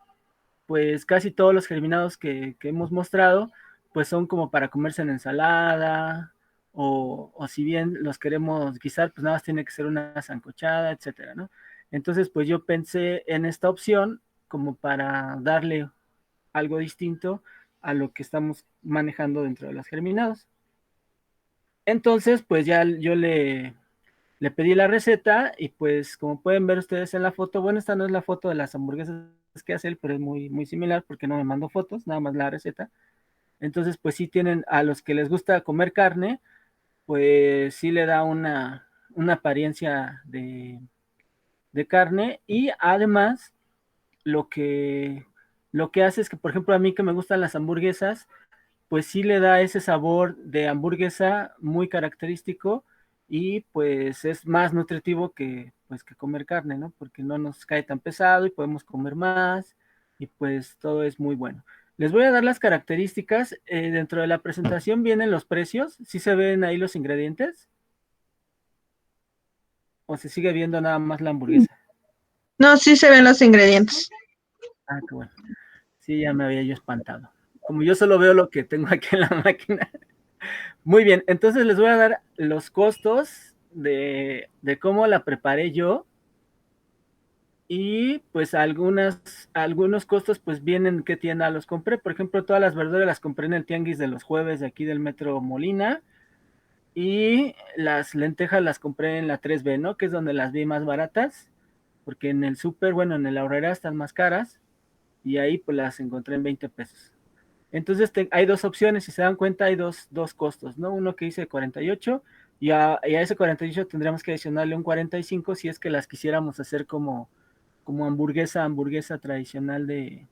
pues casi todos los germinados que hemos mostrado, pues son como para comerse en ensalada, o si bien los queremos guisar, pues nada más tiene que ser una sancochada, etcétera, ¿no? Entonces, pues yo pensé en esta opción como para darle algo distinto a lo que estamos manejando dentro de los germinados. Entonces, pues ya yo le pedí la receta y pues como pueden ver ustedes en la foto, bueno, esta no es la foto de las hamburguesas que hace él, pero es muy, muy similar porque no me mandó fotos, nada más la receta. Entonces, pues sí tienen, a los que les gusta comer carne, pues sí le da una apariencia de carne y además lo que, lo que hace es que, por ejemplo, a mí que me gustan las hamburguesas, pues sí le da ese sabor de hamburguesa muy característico y pues es más nutritivo pues, que comer carne, ¿no? Porque no nos cae tan pesado y podemos comer más y pues todo es muy bueno. Les voy a dar las características. Dentro de la presentación vienen los precios. ¿Sí se ven ahí los ingredientes? ¿O se sigue viendo nada más la hamburguesa? No, sí se ven los ingredientes. Ah, qué bueno. Sí, ya me había yo espantado. Como yo solo veo lo que tengo aquí en la máquina. Muy bien, entonces les voy a dar los costos de cómo la preparé yo y pues algunos costos pues vienen qué tienda los compré. Por ejemplo, todas las verduras las compré en el tianguis de los jueves de aquí del Metro Molina y las lentejas las compré en la 3B, ¿no? Que es donde las vi más baratas, porque en el súper, bueno, en el Aurrera están más caras y ahí pues las encontré en 20 pesos. Entonces hay dos opciones, si se dan cuenta hay dos costos, ¿no? Uno que dice 48 y a ese 48 tendríamos que adicionarle un 45 si es que las quisiéramos hacer como hamburguesa tradicional de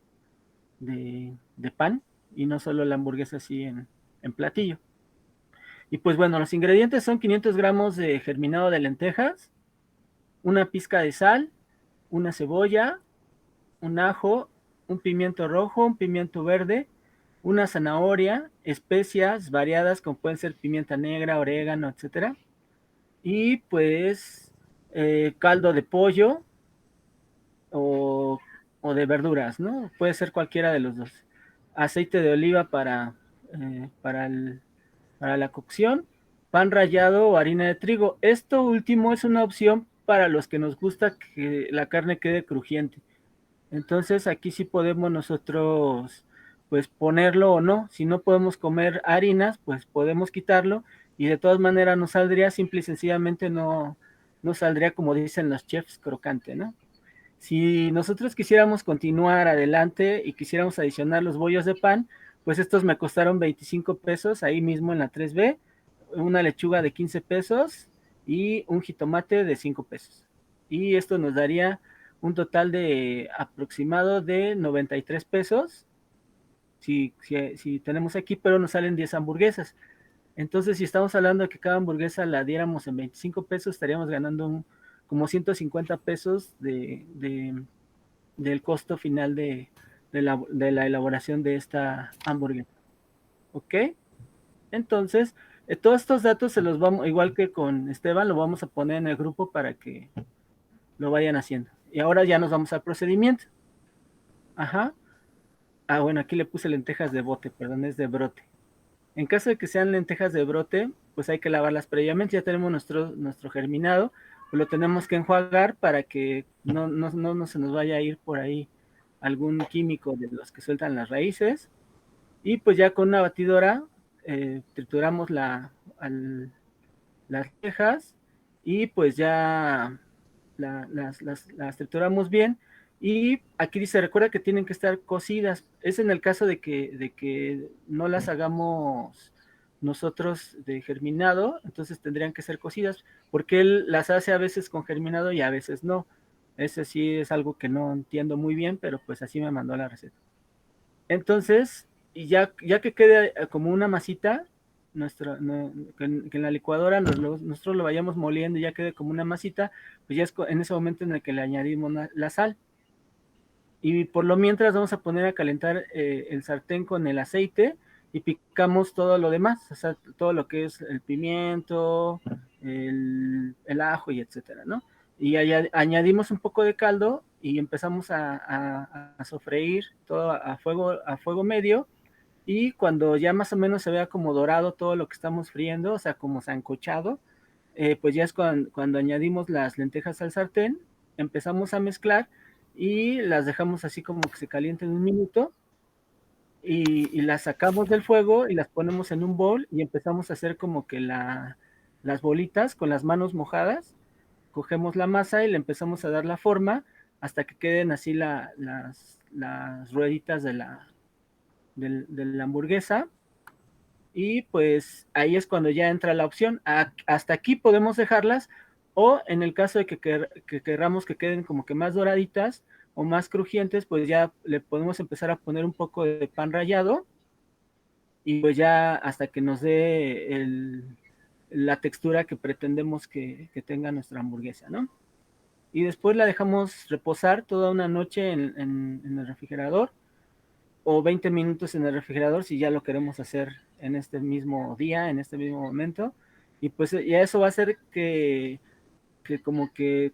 pan y no solo la hamburguesa así en platillo. Y pues bueno, los ingredientes son 500 gramos de germinado de lentejas, una pizca de sal, una cebolla, un ajo, un pimiento rojo, un pimiento verde, una zanahoria, especias variadas como pueden ser pimienta negra, orégano, etcétera. Y pues caldo de pollo o, o, de verduras, ¿no? Puede ser cualquiera de los dos. Aceite de oliva para la cocción, pan rallado o harina de trigo. Esto último es una opción para los que nos gusta que la carne quede crujiente. Entonces aquí sí podemos nosotros pues ponerlo o no. Si no podemos comer harinas, pues podemos quitarlo y de todas maneras nos saldría simple y sencillamente no saldría como dicen los chefs crocante, ¿no? Si nosotros quisiéramos continuar adelante y quisiéramos adicionar los bollos de pan, pues estos me costaron 25 pesos ahí mismo en la 3B, una lechuga de 15 pesos y un jitomate de 5 pesos. Y esto nos daría un total de aproximado de 93 pesos si tenemos aquí, pero nos salen 10 hamburguesas. Entonces, si estamos hablando de que cada hamburguesa la diéramos en 25 pesos, estaríamos ganando como 150 pesos del costo final de la elaboración de esta hamburguesa. ¿Ok? Entonces, todos estos datos se los vamos, igual que con Esteban, lo vamos a poner en el grupo para que lo vayan haciendo. Y ahora ya nos vamos al procedimiento. Ajá. Ah, bueno, aquí le puse lentejas de bote, perdón, es de brote. En caso de que sean lentejas de brote, pues hay que lavarlas previamente. Ya tenemos nuestro germinado, pues lo tenemos que enjuagar para que no se nos vaya a ir por ahí algún químico de los que sueltan las raíces. Y pues ya con una batidora trituramos las lentejas y pues ya las trituramos bien. Y aquí dice, recuerda que tienen que estar cocidas. Es en el caso de que no las hagamos nosotros de germinado, entonces tendrían que ser cocidas, porque él las hace a veces con germinado y a veces no. Ese sí es algo que no entiendo muy bien, pero pues así me mandó la receta. Entonces, y ya que quede como una masita, que en la licuadora nosotros lo vayamos moliendo y ya quede como una masita, pues ya es en ese momento en el que le añadimos la sal. Y por lo mientras vamos a poner a calentar el sartén con el aceite y picamos todo lo demás, o sea, todo lo que es el pimiento, el ajo y etcétera, ¿no? Y añadimos un poco de caldo y empezamos a sofreír todo a fuego medio, y cuando ya más o menos se vea como dorado todo lo que estamos friendo, o sea, como sancochado, pues ya es cuando añadimos las lentejas al sartén, empezamos a mezclar y las dejamos así como que se calienten un minuto y las sacamos del fuego y las ponemos en un bowl y empezamos a hacer como que las bolitas con las manos mojadas. Cogemos la masa y le empezamos a dar la forma hasta que queden así las rueditas de la hamburguesa. Y pues ahí es cuando ya entra la opción. Hasta aquí podemos dejarlas, o en el caso de que querramos que queden como que más doraditas o más crujientes, pues ya le podemos empezar a poner un poco de pan rallado y pues ya hasta que nos dé la textura que pretendemos que tenga nuestra hamburguesa, ¿no? Y después la dejamos reposar toda una noche en el refrigerador, o 20 minutos en el refrigerador si ya lo queremos hacer en este mismo día, en este mismo momento. Y pues ya eso va a hacer que como que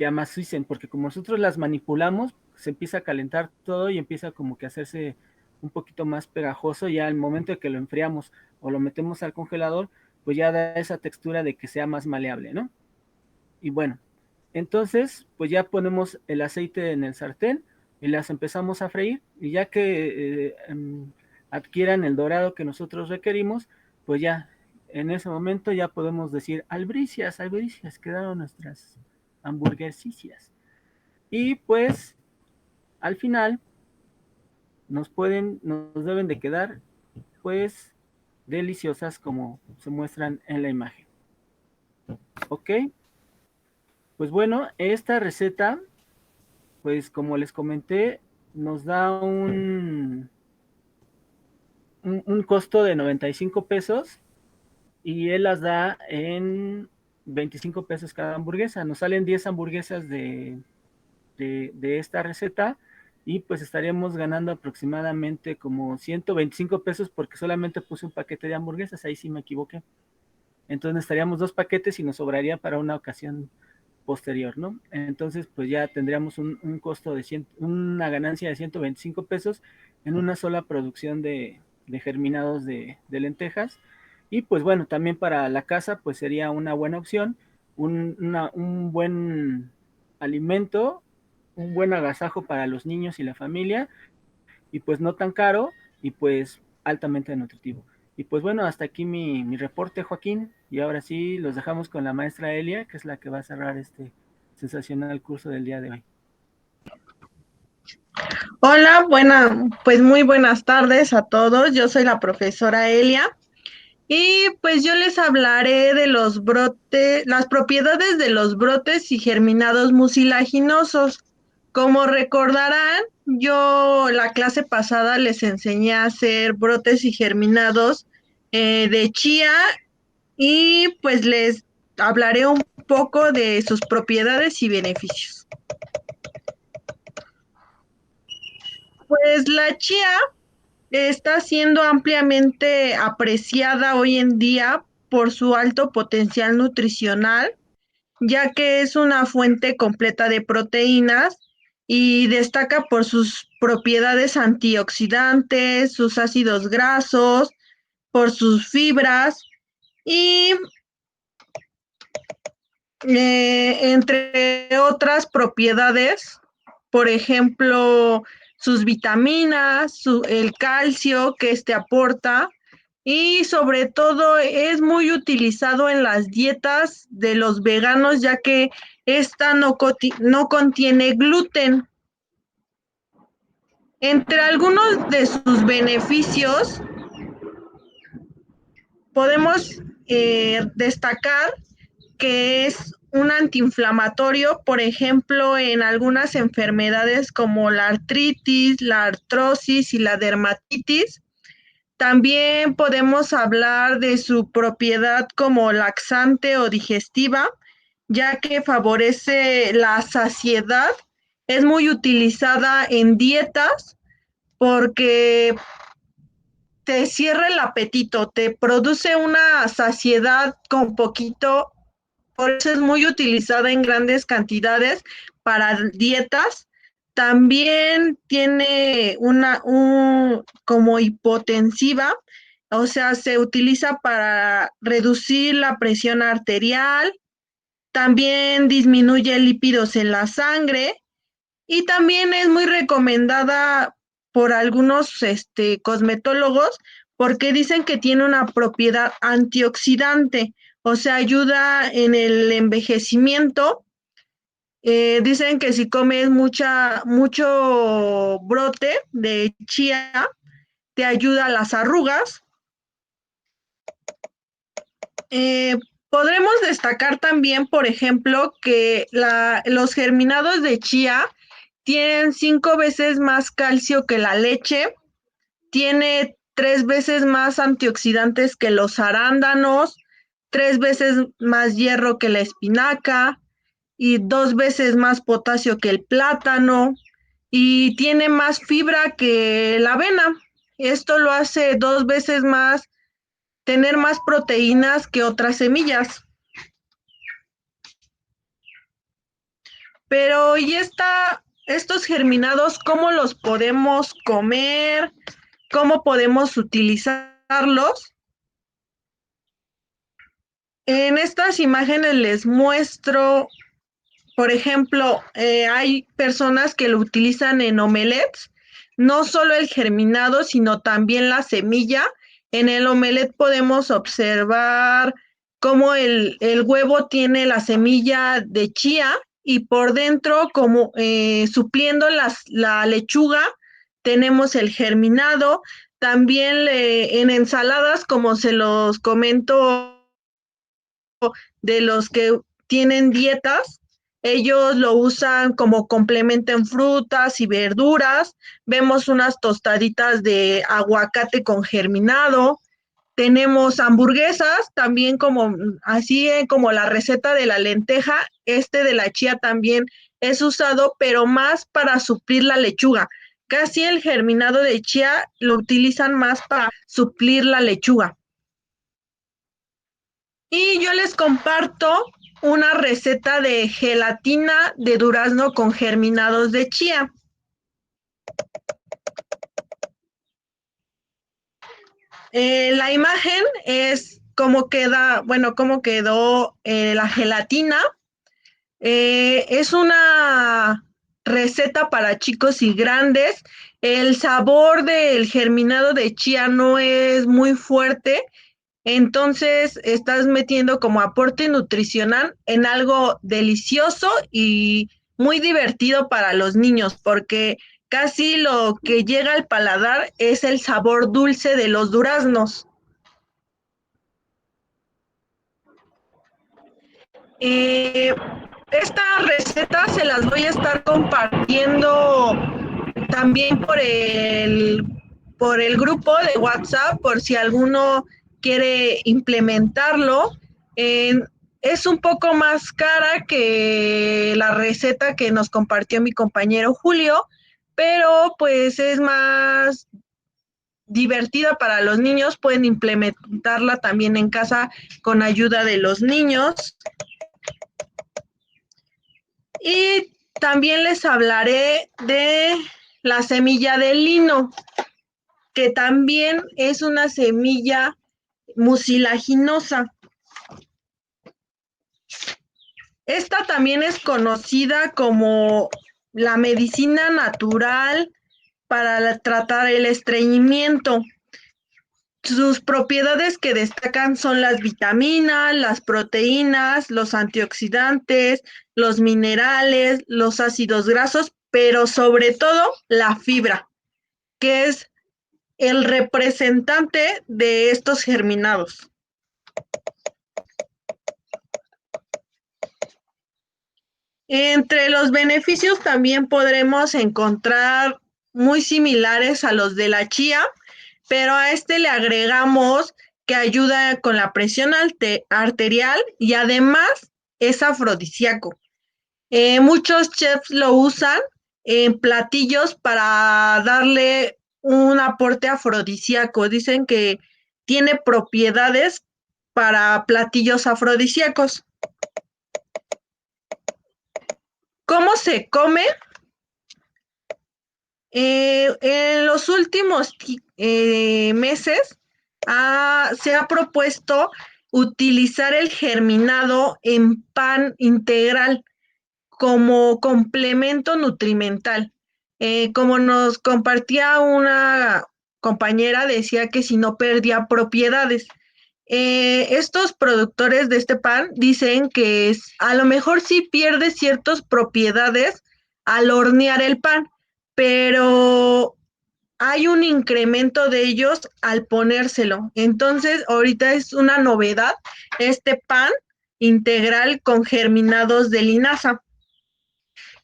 amasuicen, porque como nosotros las manipulamos, se empieza a calentar todo y empieza como que a hacerse un poquito más pegajoso ya al momento de que lo enfriamos o lo metemos al congelador, pues ya da esa textura de que sea más maleable, ¿no? Y bueno, entonces pues ya ponemos el aceite en el sartén y las empezamos a freír, y ya que adquieran el dorado que nosotros requerimos, pues ya en ese momento ya podemos decir albricias, albricias, quedaron nuestras hamburguesicias. Y pues al final nos deben de quedar pues deliciosas como se muestran en la imagen. ¿Ok? Pues bueno, esta receta, pues como les comenté, nos da un costo de 95 pesos y él las da en 25 pesos cada hamburguesa. Nos salen 10 hamburguesas de esta receta y pues estaríamos ganando aproximadamente como 125 pesos porque solamente puse un paquete de hamburguesas, ahí sí me equivoqué. Entonces necesitaríamos 2 paquetes y nos sobraría para una ocasión posterior, ¿no? Entonces, pues ya tendríamos un costo una ganancia de 125 pesos en una sola producción de germinados de lentejas. Y pues bueno, también para la casa, pues sería una buena opción, un buen alimento, un buen agasajo para los niños y la familia, y pues no tan caro y pues altamente nutritivo. Y pues bueno, hasta aquí mi reporte, Joaquín, y ahora sí los dejamos con la maestra Elia, que es la que va a cerrar este sensacional curso del día de hoy. Hola, pues muy buenas tardes a todos. Yo soy la profesora Elia y pues yo les hablaré de los brotes, las propiedades de los brotes y germinados mucilaginosos. Como recordarán, yo la clase pasada les enseñé a hacer brotes y germinados de chía, y pues les hablaré un poco de sus propiedades y beneficios. Pues la chía está siendo ampliamente apreciada hoy en día por su alto potencial nutricional, ya que es una fuente completa de proteínas y destaca por sus propiedades antioxidantes, sus ácidos grasos, por sus fibras y entre otras propiedades, por ejemplo, sus vitaminas, el calcio que aporta y sobre todo es muy utilizado en las dietas de los veganos ya que esta no contiene gluten. Entre algunos de sus beneficios podemos destacar que es un antiinflamatorio, por ejemplo, en algunas enfermedades como la artritis, la artrosis y la dermatitis. También podemos hablar de su propiedad como laxante o digestiva, ya que favorece la saciedad. Es muy utilizada en dietas porque te cierra el apetito, te produce una saciedad con poquito, por eso es muy utilizada en grandes cantidades para dietas. También tiene como hipotensiva, o sea, se utiliza para reducir la presión arterial, también disminuye lípidos en la sangre y también es muy recomendada por algunos cosmetólogos porque dicen que tiene una propiedad antioxidante, o sea, ayuda en el envejecimiento. Dicen que si comes mucho brote de chía, te ayuda a las arrugas. Podremos destacar también, por ejemplo, que los germinados de chía tienen 5 veces más calcio que la leche, tiene 3 veces más antioxidantes que los arándanos, 3 veces más hierro que la espinaca y 2 veces más potasio que el plátano y tiene más fibra que la avena. Esto lo hace 2 veces más, tener más proteínas que otras semillas. Pero, ¿y estos germinados, cómo los podemos comer? ¿Cómo podemos utilizarlos? En estas imágenes les muestro, por ejemplo, hay personas que lo utilizan en omelets, no solo el germinado, sino también la semilla. En el omelet podemos observar cómo el huevo tiene la semilla de chía y por dentro, como supliendo la lechuga, tenemos el germinado. También en ensaladas, como se los comento, de los que tienen dietas, ellos lo usan como complemento en frutas y verduras. Vemos unas tostaditas de aguacate con germinado. Tenemos hamburguesas, también como así como la receta de la lenteja, de la chía también es usado, pero más para suplir la lechuga. Casi el germinado de chía lo utilizan más para suplir la lechuga. Y yo les comparto una receta de gelatina de durazno con germinados de chía. La imagen es cómo quedó la gelatina. Es una receta para chicos y grandes. El sabor del germinado de chía no es muy fuerte, entonces estás metiendo como aporte nutricional en algo delicioso y muy divertido para los niños, porque casi lo que llega al paladar es el sabor dulce de los duraznos. Esta receta se las voy a estar compartiendo también por el grupo de WhatsApp, por si alguno quiere implementarlo. Es un poco más cara que la receta que nos compartió mi compañero Julio, pero pues es más divertida para los niños. Pueden implementarla también en casa con ayuda de los niños. Y también les hablaré de la semilla de lino, que también es una semilla mucilaginosa. Esta también es conocida como la medicina natural para tratar el estreñimiento. Sus propiedades que destacan son las vitaminas, las proteínas, los antioxidantes, los minerales, los ácidos grasos, pero sobre todo la fibra, que es el representante de estos germinados. Entre los beneficios también podremos encontrar muy similares a los de la chía, pero a este le agregamos que ayuda con la presión arterial y además es afrodisíaco. Muchos chefs lo usan en platillos para darle un aporte afrodisíaco. Dicen que tiene propiedades para platillos afrodisíacos. ¿Cómo se come? En los últimos meses se ha propuesto utilizar el germinado en pan integral como complemento nutrimental. Como nos compartía una compañera, decía que si no perdía propiedades. Estos productores de este pan dicen que a lo mejor sí pierde ciertas propiedades al hornear el pan, pero hay un incremento de ellos al ponérselo. Entonces, ahorita es una novedad este pan integral con germinados de linaza.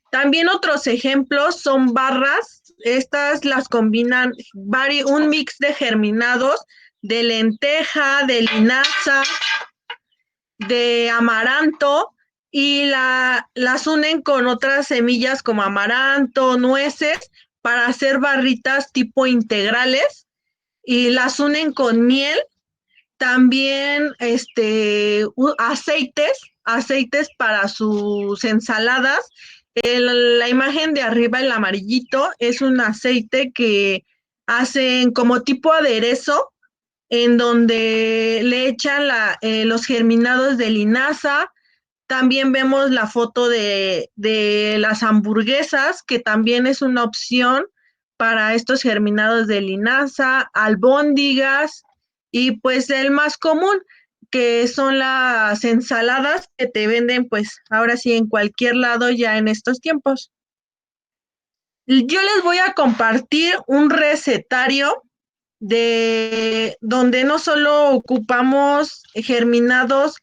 También otros ejemplos son barras. Estas las combinan un mix de germinados de lenteja, de linaza, de amaranto y las unen con otras semillas como amaranto, nueces para hacer barritas tipo integrales y las unen con miel. También aceites para sus ensaladas. La imagen de arriba, el amarillito, es un aceite que hacen como tipo aderezo, en donde le echan los germinados de linaza. También vemos la foto de las hamburguesas, que también es una opción para estos germinados de linaza, albóndigas, y pues el más común, que son las ensaladas que te venden pues ahora sí en cualquier lado ya en estos tiempos. Yo les voy a compartir un recetario de donde no solo ocupamos germinados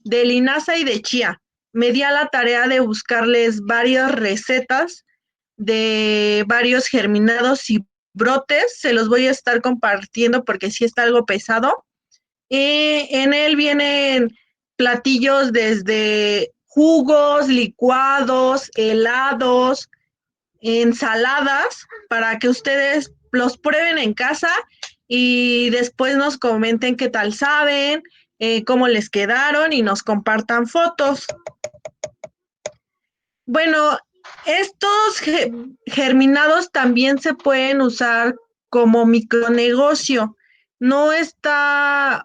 de linaza y de chía. Me di a la tarea de buscarles varias recetas de varios germinados y brotes. Se los voy a estar compartiendo porque sí está algo pesado. En él vienen platillos desde jugos, licuados, helados, ensaladas, para que ustedes los prueben en casa y después nos comenten qué tal saben, cómo les quedaron y nos compartan fotos. Bueno, estos germinados también se pueden usar como micronegocio. No está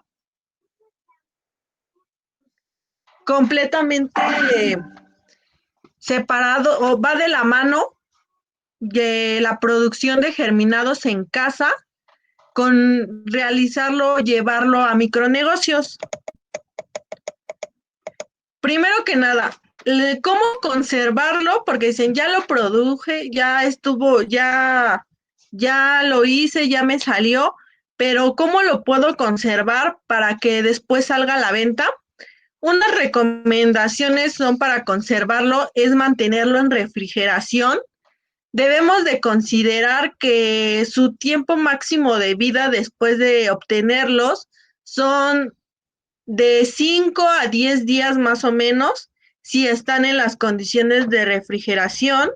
completamente separado o va de la mano de la producción de germinados en casa con realizarlo, llevarlo a micronegocios. Primero que nada, ¿cómo conservarlo? Porque dicen, ya lo produje, ya estuvo, ya lo hice, ya me salió, pero ¿cómo lo puedo conservar para que después salga a la venta? Unas recomendaciones son para conservarlo, es mantenerlo en refrigeración. Debemos de considerar que su tiempo máximo de vida después de obtenerlos son de 5 a 10 días más o menos, si están en las condiciones de refrigeración.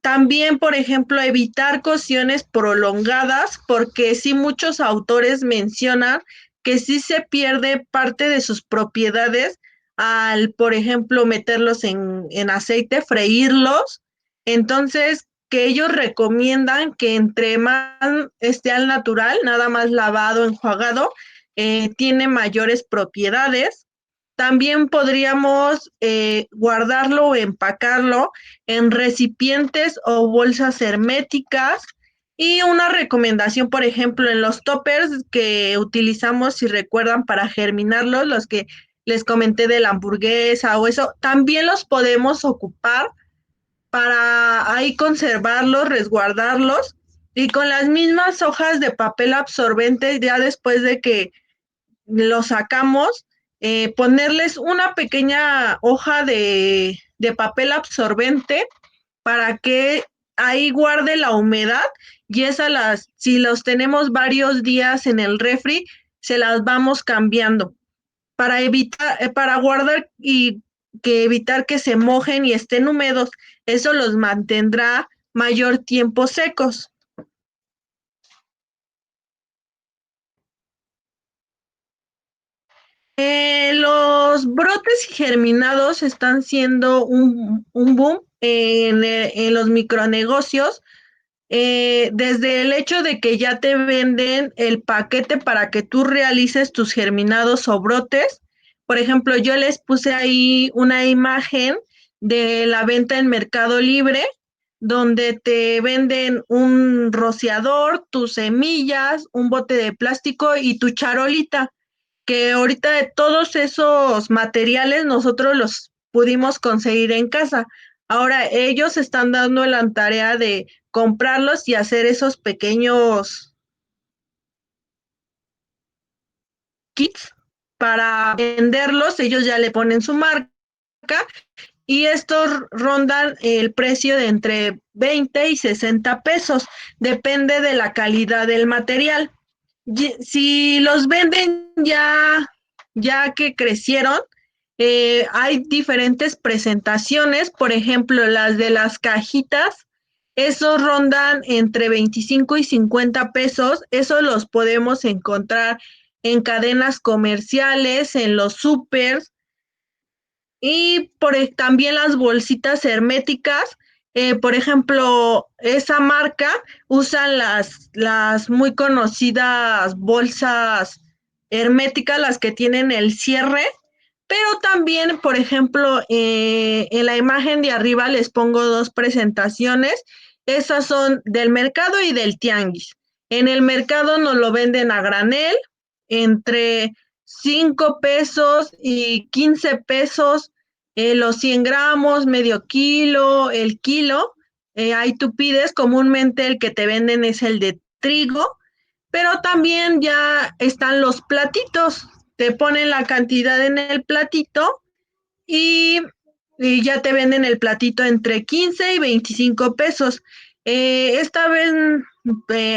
También, por ejemplo, evitar cocciones prolongadas, porque sí muchos autores mencionan que sí se pierde parte de sus propiedades al, por ejemplo, meterlos en aceite, freírlos. Entonces, que ellos recomiendan que entre más esté al natural, nada más lavado, enjuagado, tiene mayores propiedades. También podríamos guardarlo o empacarlo en recipientes o bolsas herméticas. Y una recomendación, por ejemplo, en los toppers que utilizamos, si recuerdan, para germinarlos, los que les comenté de la hamburguesa o eso, también los podemos ocupar para ahí conservarlos, resguardarlos y con las mismas hojas de papel absorbente, ya después de que los sacamos, ponerles una pequeña hoja de papel absorbente para que ahí guarde la humedad y si los tenemos varios días en el refri, se las vamos cambiando para evitar, para guardar y que evitar que se mojen y estén húmedos. Eso los mantendrá mayor tiempo secos. Los brotes germinados están siendo un boom en los micronegocios, desde el hecho de que ya te venden el paquete para que tú realices tus germinados o brotes. Por ejemplo, yo les puse ahí una imagen de la venta en Mercado Libre, donde te venden un rociador, tus semillas, un bote de plástico y tu charolita, que ahorita de todos esos materiales nosotros los pudimos conseguir en casa. Ahora ellos están dando la tarea de comprarlos y hacer esos pequeños kits para venderlos. Ellos ya le ponen su marca y estos rondan el precio de entre 20 y 60 pesos. Depende de la calidad del material. Si los venden ya que crecieron, hay diferentes presentaciones, por ejemplo, las de las cajitas, esos rondan entre 25 y 50 pesos, eso los podemos encontrar en cadenas comerciales, en los supers, y también las bolsitas herméticas, por ejemplo, esa marca usan las muy conocidas bolsas herméticas, las que tienen el cierre, pero también, por ejemplo, en la imagen de arriba les pongo dos presentaciones. Esas son del mercado y del tianguis. En el mercado nos lo venden a granel entre 5 pesos y 15 pesos, los 100 gramos, medio kilo, el kilo. Ahí tú pides, comúnmente el que te venden es el de trigo, pero también ya están los platitos. Te ponen la cantidad en el platito y, y ya te venden el platito entre 15 y 25 pesos. Esta vez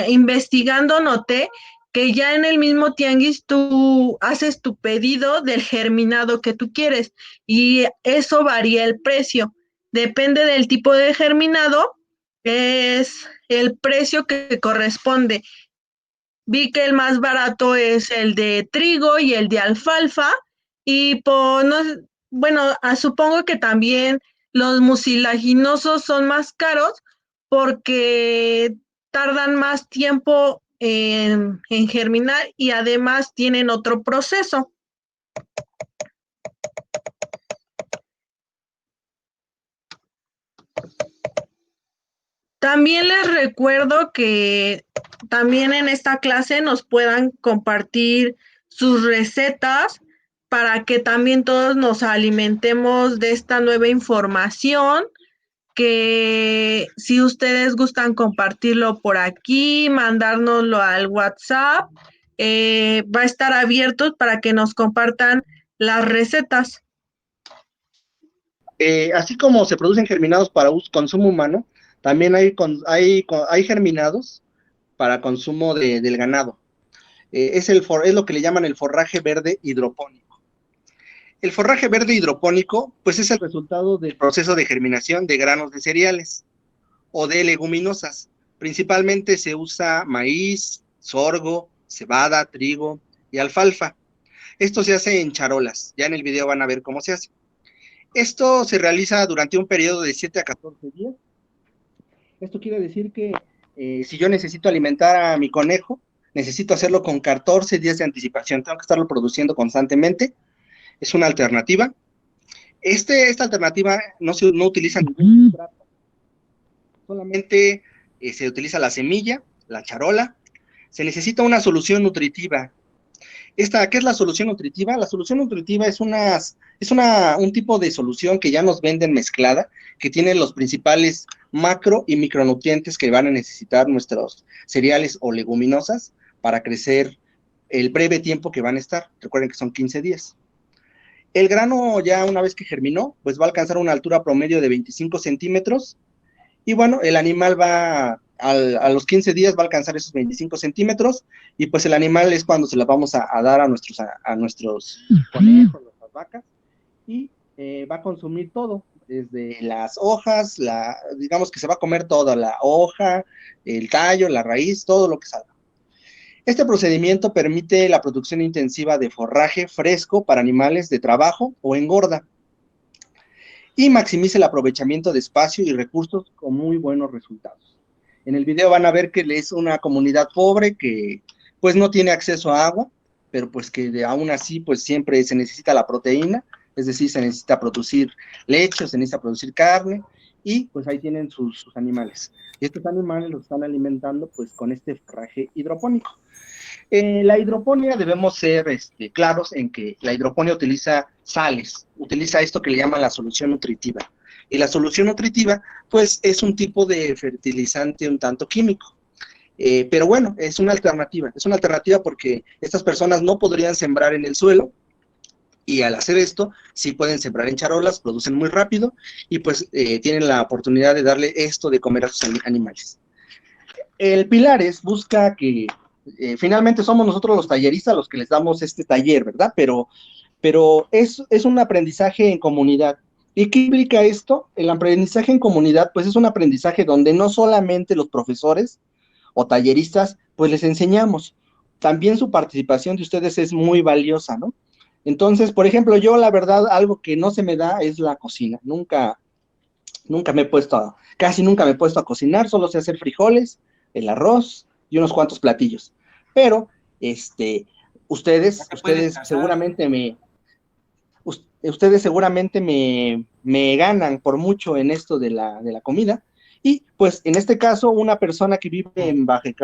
investigando noté que ya en el mismo tianguis tú haces tu pedido del germinado que tú quieres y eso varía el precio. Depende del tipo de germinado, es el precio que corresponde. Vi que el más barato es el de trigo y el de alfalfa y no, bueno, supongo que también los mucilaginosos son más caros porque tardan más tiempo en germinar y además tienen otro proceso. También les recuerdo que también en esta clase nos puedan compartir sus recetas para que también todos nos alimentemos de esta nueva información, que si ustedes gustan compartirlo por aquí, mandárnoslo al WhatsApp, va a estar abierto para que nos compartan las recetas. Así como se producen germinados para consumo humano, también hay germinados para consumo del ganado. Es lo que le llaman el forraje verde hidropónico. El forraje verde hidropónico, pues es el resultado del proceso de germinación de granos de cereales o de leguminosas. Principalmente se usa maíz, sorgo, cebada, trigo y alfalfa. Esto se hace en charolas. Ya en el video van a ver cómo se hace. Esto se realiza durante un periodo de 7 a 14 días. Esto quiere decir que si yo necesito alimentar a mi conejo, necesito hacerlo con 14 días de anticipación, tengo que estarlo produciendo constantemente, es una alternativa. Esta alternativa no utiliza ningún sustrato, solamente se utiliza la semilla, la charola. Se necesita una solución nutritiva. ¿Qué es la solución nutritiva? La solución nutritiva es un tipo de solución que ya nos venden mezclada, que tiene los principales macro y micronutrientes que van a necesitar nuestros cereales o leguminosas para crecer el breve tiempo que van a estar. Recuerden que son 15 días. El grano ya una vez que germinó, pues va a alcanzar una altura promedio de 25 centímetros y bueno, el animal a los 15 días va a alcanzar esos 25 centímetros y pues el animal es cuando se la vamos a dar a nuestros conejos, nuestras vacas y va a consumir todo, desde las hojas, digamos que se va a comer toda la hoja, el tallo, la raíz, todo lo que salga. Este procedimiento permite la producción intensiva de forraje fresco para animales de trabajo o engorda y maximiza el aprovechamiento de espacio y recursos con muy buenos resultados. En el video van a ver que es una comunidad pobre que pues no tiene acceso a agua, pero pues que aún así pues siempre se necesita la proteína, es decir, se necesita producir leche, se necesita producir carne y pues ahí tienen sus animales. Y estos animales los están alimentando pues con este forraje hidropónico. La hidroponía debemos ser claros en que la hidroponía utiliza sales, utiliza esto que le llaman la solución nutritiva. Y la solución nutritiva, pues, es un tipo de fertilizante un tanto químico. Pero bueno, es una alternativa porque estas personas no podrían sembrar en el suelo, y al hacer esto, sí pueden sembrar en charolas, producen muy rápido, y pues tienen la oportunidad de darle esto de comer a sus animales. El Pilares busca que finalmente somos nosotros los talleristas los que les damos este taller, ¿verdad? Pero es un aprendizaje en comunidad. ¿Y qué implica esto? El aprendizaje en comunidad, pues es un aprendizaje donde no solamente los profesores o talleristas, pues les enseñamos, también su participación de ustedes es muy valiosa, ¿no? Entonces, por ejemplo, yo la verdad, algo que no se me da es la cocina. Casi nunca me he puesto a cocinar, solo sé hacer frijoles, el arroz y unos cuantos platillos. Pero, ustedes seguramente me ganan por mucho en esto de la comida. Y, pues, en este caso, una persona que vive en Baja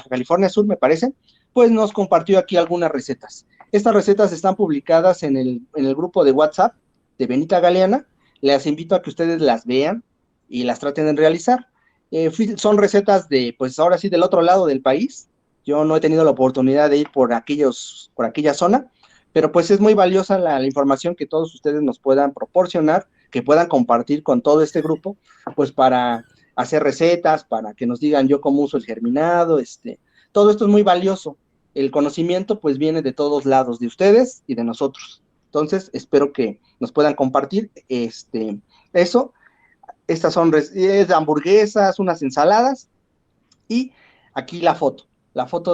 California Sur, me parece, pues nos compartió aquí algunas recetas. Estas recetas están publicadas en el grupo de WhatsApp de Benita Galeana. Les invito a que ustedes las vean y las traten de realizar. Son recetas pues ahora sí, del otro lado del país. Yo no he tenido la oportunidad de ir por aquella zona, pero pues es muy valiosa la información que todos ustedes nos puedan proporcionar, que puedan compartir con todo este grupo, pues para hacer recetas, para que nos digan yo cómo uso el germinado, todo esto es muy valioso. El conocimiento pues viene de todos lados, de ustedes y de nosotros. Entonces, espero que nos puedan compartir eso. Estas son hamburguesas, unas ensaladas, y aquí la foto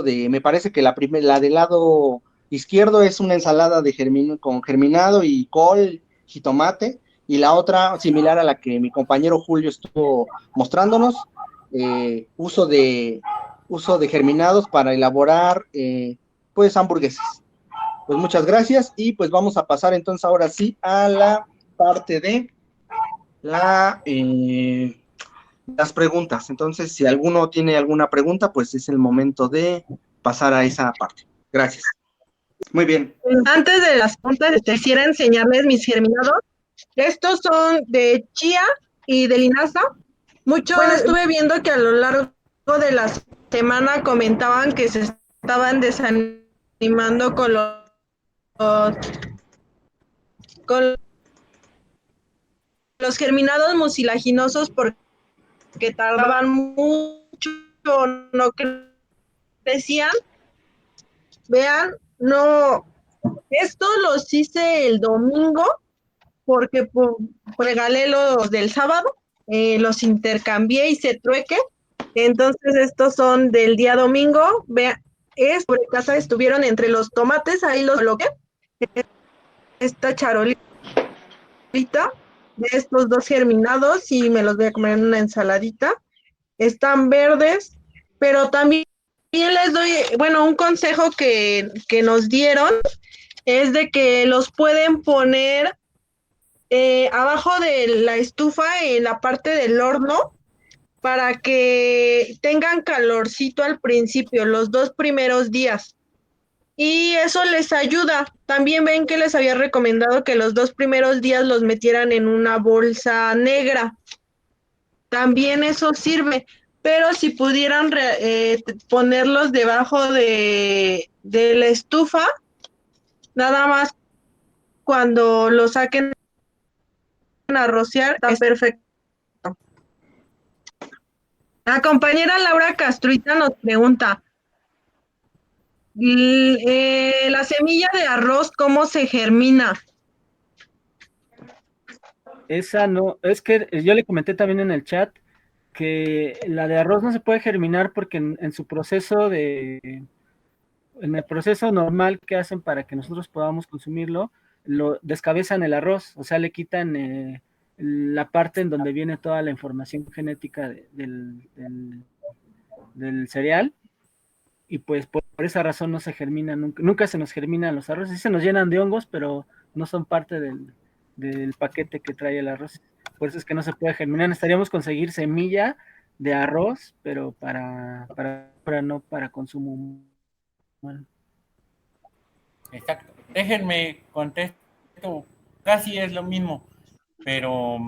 me parece que la del lado izquierdo es una ensalada con germinado y col, jitomate, y la otra similar a la que mi compañero Julio estuvo mostrándonos, uso de germinados para elaborar pues hamburguesas. Pues muchas gracias y pues vamos a pasar entonces ahora sí a la parte de las preguntas. Entonces, si alguno tiene alguna pregunta, pues es el momento de pasar a esa parte. Gracias. Muy bien. Antes de las preguntas, quisiera enseñarles mis germinados. Estos son de chía y de linaza. Bueno, estuve viendo que a lo largo de la semana comentaban que se estaban desanimando con los germinados mucilaginosos porque tardaban mucho, no crecían. Vean, no, esto los hice el domingo porque regalé los del sábado, los intercambié y hice trueque. Entonces estos son del día domingo. Vean, por casa estuvieron entre los tomates, ahí los coloqué. Esta charolita de estos dos germinados y me los voy a comer en una ensaladita. Están verdes, pero también les doy, bueno, un consejo que nos dieron es de que los pueden poner abajo de la estufa en la parte del horno para que tengan calorcito al principio, los 2 primeros días. Y eso les ayuda. También ven que les había recomendado que los 2 primeros días los metieran en una bolsa negra. También eso sirve. Pero si pudieran ponerlos debajo de la estufa, nada más cuando lo saquen a rociar, está perfecto. La compañera Laura Castruita nos pregunta, la semilla de arroz, ¿cómo se germina? Esa no, es que yo le comenté también en el chat que la de arroz no se puede germinar porque en su proceso en el proceso normal que hacen para que nosotros podamos consumirlo, lo descabezan el arroz, o sea, le quitan la parte en donde viene toda la información genética del cereal, y pues por esa razón no se germina, nunca se nos germinan los arroces, sí se nos llenan de hongos, pero no son parte del paquete que trae el arroz. Por eso es que no se puede germinar. Necesitaríamos conseguir semilla de arroz, pero no para consumo humano. Exacto. Déjenme contesto, casi es lo mismo, pero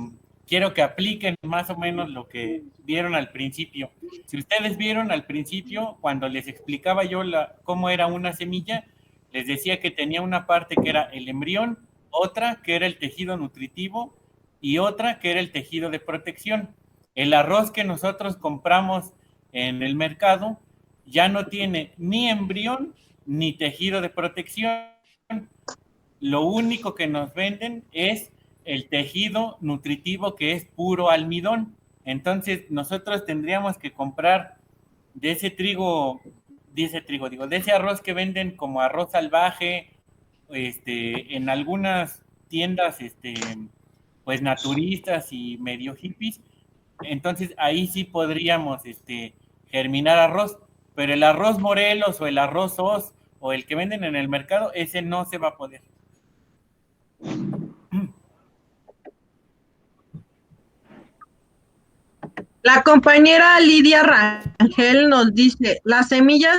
quiero que apliquen más o menos lo que vieron al principio. Si ustedes vieron al principio, cuando les explicaba yo cómo era una semilla, les decía que tenía una parte que era el embrión, otra que era el tejido nutritivo y otra que era el tejido de protección. El arroz que nosotros compramos en el mercado ya no tiene ni embrión ni tejido de protección. Lo único que nos venden es el tejido nutritivo, que es puro almidón. Entonces nosotros tendríamos que comprar de ese trigo, de ese arroz que venden como arroz salvaje, en algunas tiendas, pues naturistas y medio hippies. Entonces ahí sí podríamos, germinar arroz, pero el arroz Morelos o el arroz Os o el que venden en el mercado, ese no se va a poder. La compañera Lidia Rangel nos dice, las semillas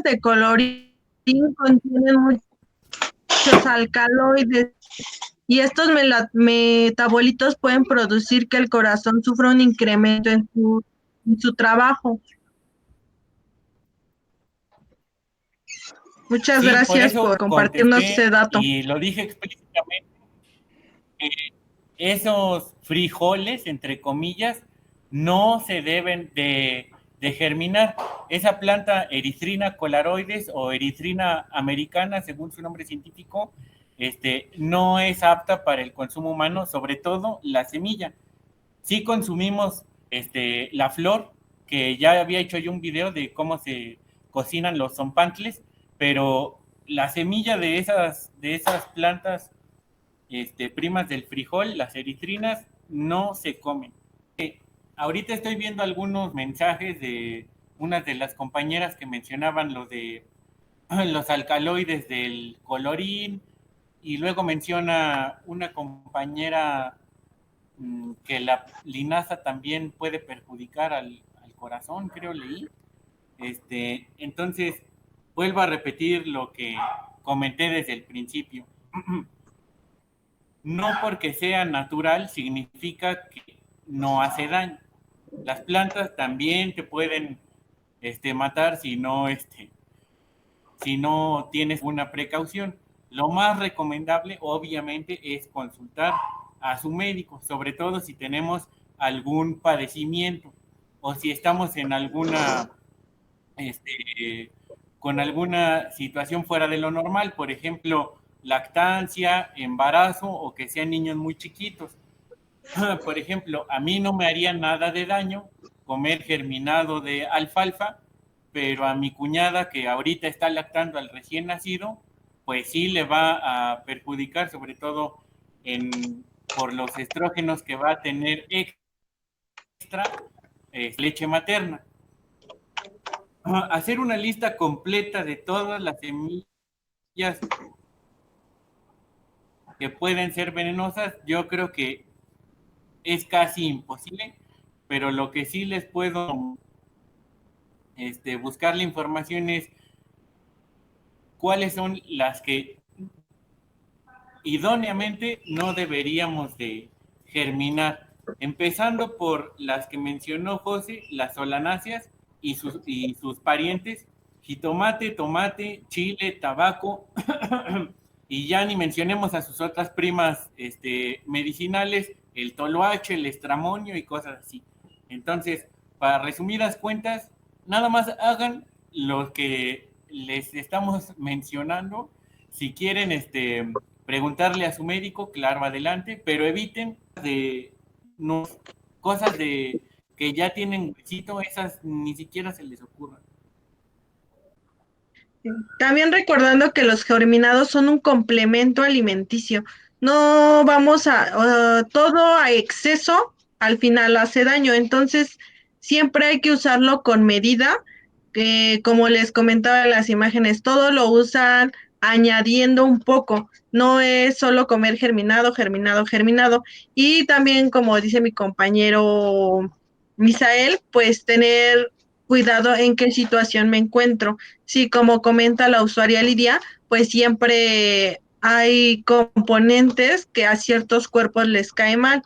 de colorín contienen muchos alcaloides y estos metabolitos pueden producir que el corazón sufra un incremento en su trabajo. Muchas Sí, por gracias por eso compartirnos ese contesté dato. y lo dije explícitamente, que esos frijoles, entre comillas, no se deben de germinar. Esa planta Erythrina colaroides o Erythrina americana, según su nombre científico, no es apta para el consumo humano, sobre todo la semilla. Sí consumimos la flor, que ya había hecho yo un video de cómo se cocinan los zompantles, pero la semilla de esas plantas, primas del frijol, las eritrinas, no se comen. Ahorita estoy viendo algunos mensajes de unas de las compañeras que mencionaban lo de los alcaloides del colorín, y luego menciona una compañera que la linaza también puede perjudicar al corazón, creo leí. Entonces, vuelvo a repetir lo que comenté desde el principio. No porque sea natural significa que no hace daño. Las plantas también te pueden matar si no tienes una precaución. Lo más recomendable, obviamente, es consultar a su médico, sobre todo si tenemos algún padecimiento o si estamos en con alguna situación fuera de lo normal, por ejemplo, lactancia, embarazo o que sean niños muy chiquitos. Por ejemplo, a mí no me haría nada de daño comer germinado de alfalfa, pero a mi cuñada que ahorita está lactando al recién nacido, pues sí le va a perjudicar, sobre todo por los estrógenos que va a tener extra leche materna. hacer una lista completa de todas las semillas que pueden ser venenosas, yo creo que es casi imposible, pero lo que sí les puedo buscar la información es cuáles son las que idóneamente no deberíamos de germinar, empezando por las que mencionó José, las solanáceas y sus parientes, jitomate, tomate, chile, tabaco, y ya ni mencionemos a sus otras primas medicinales, el toloache, el estramonio y cosas así. Entonces, para resumidas cuentas, nada más hagan lo que les estamos mencionando. Si quieren preguntarle a su médico, claro, adelante, pero eviten cosas que ya tienen huesito, esas ni siquiera se les ocurran. También recordando que los germinados son un complemento alimenticio. No vamos a todo a exceso, al final hace daño. Entonces, siempre hay que usarlo con medida. Que como les comentaba en las imágenes, todo lo usan añadiendo un poco. No es solo comer germinado, germinado, germinado. Y también, como dice mi compañero Misael, pues tener cuidado en qué situación me encuentro. Sí, como comenta la usuaria Lidia, pues siempre hay componentes que a ciertos cuerpos les cae mal.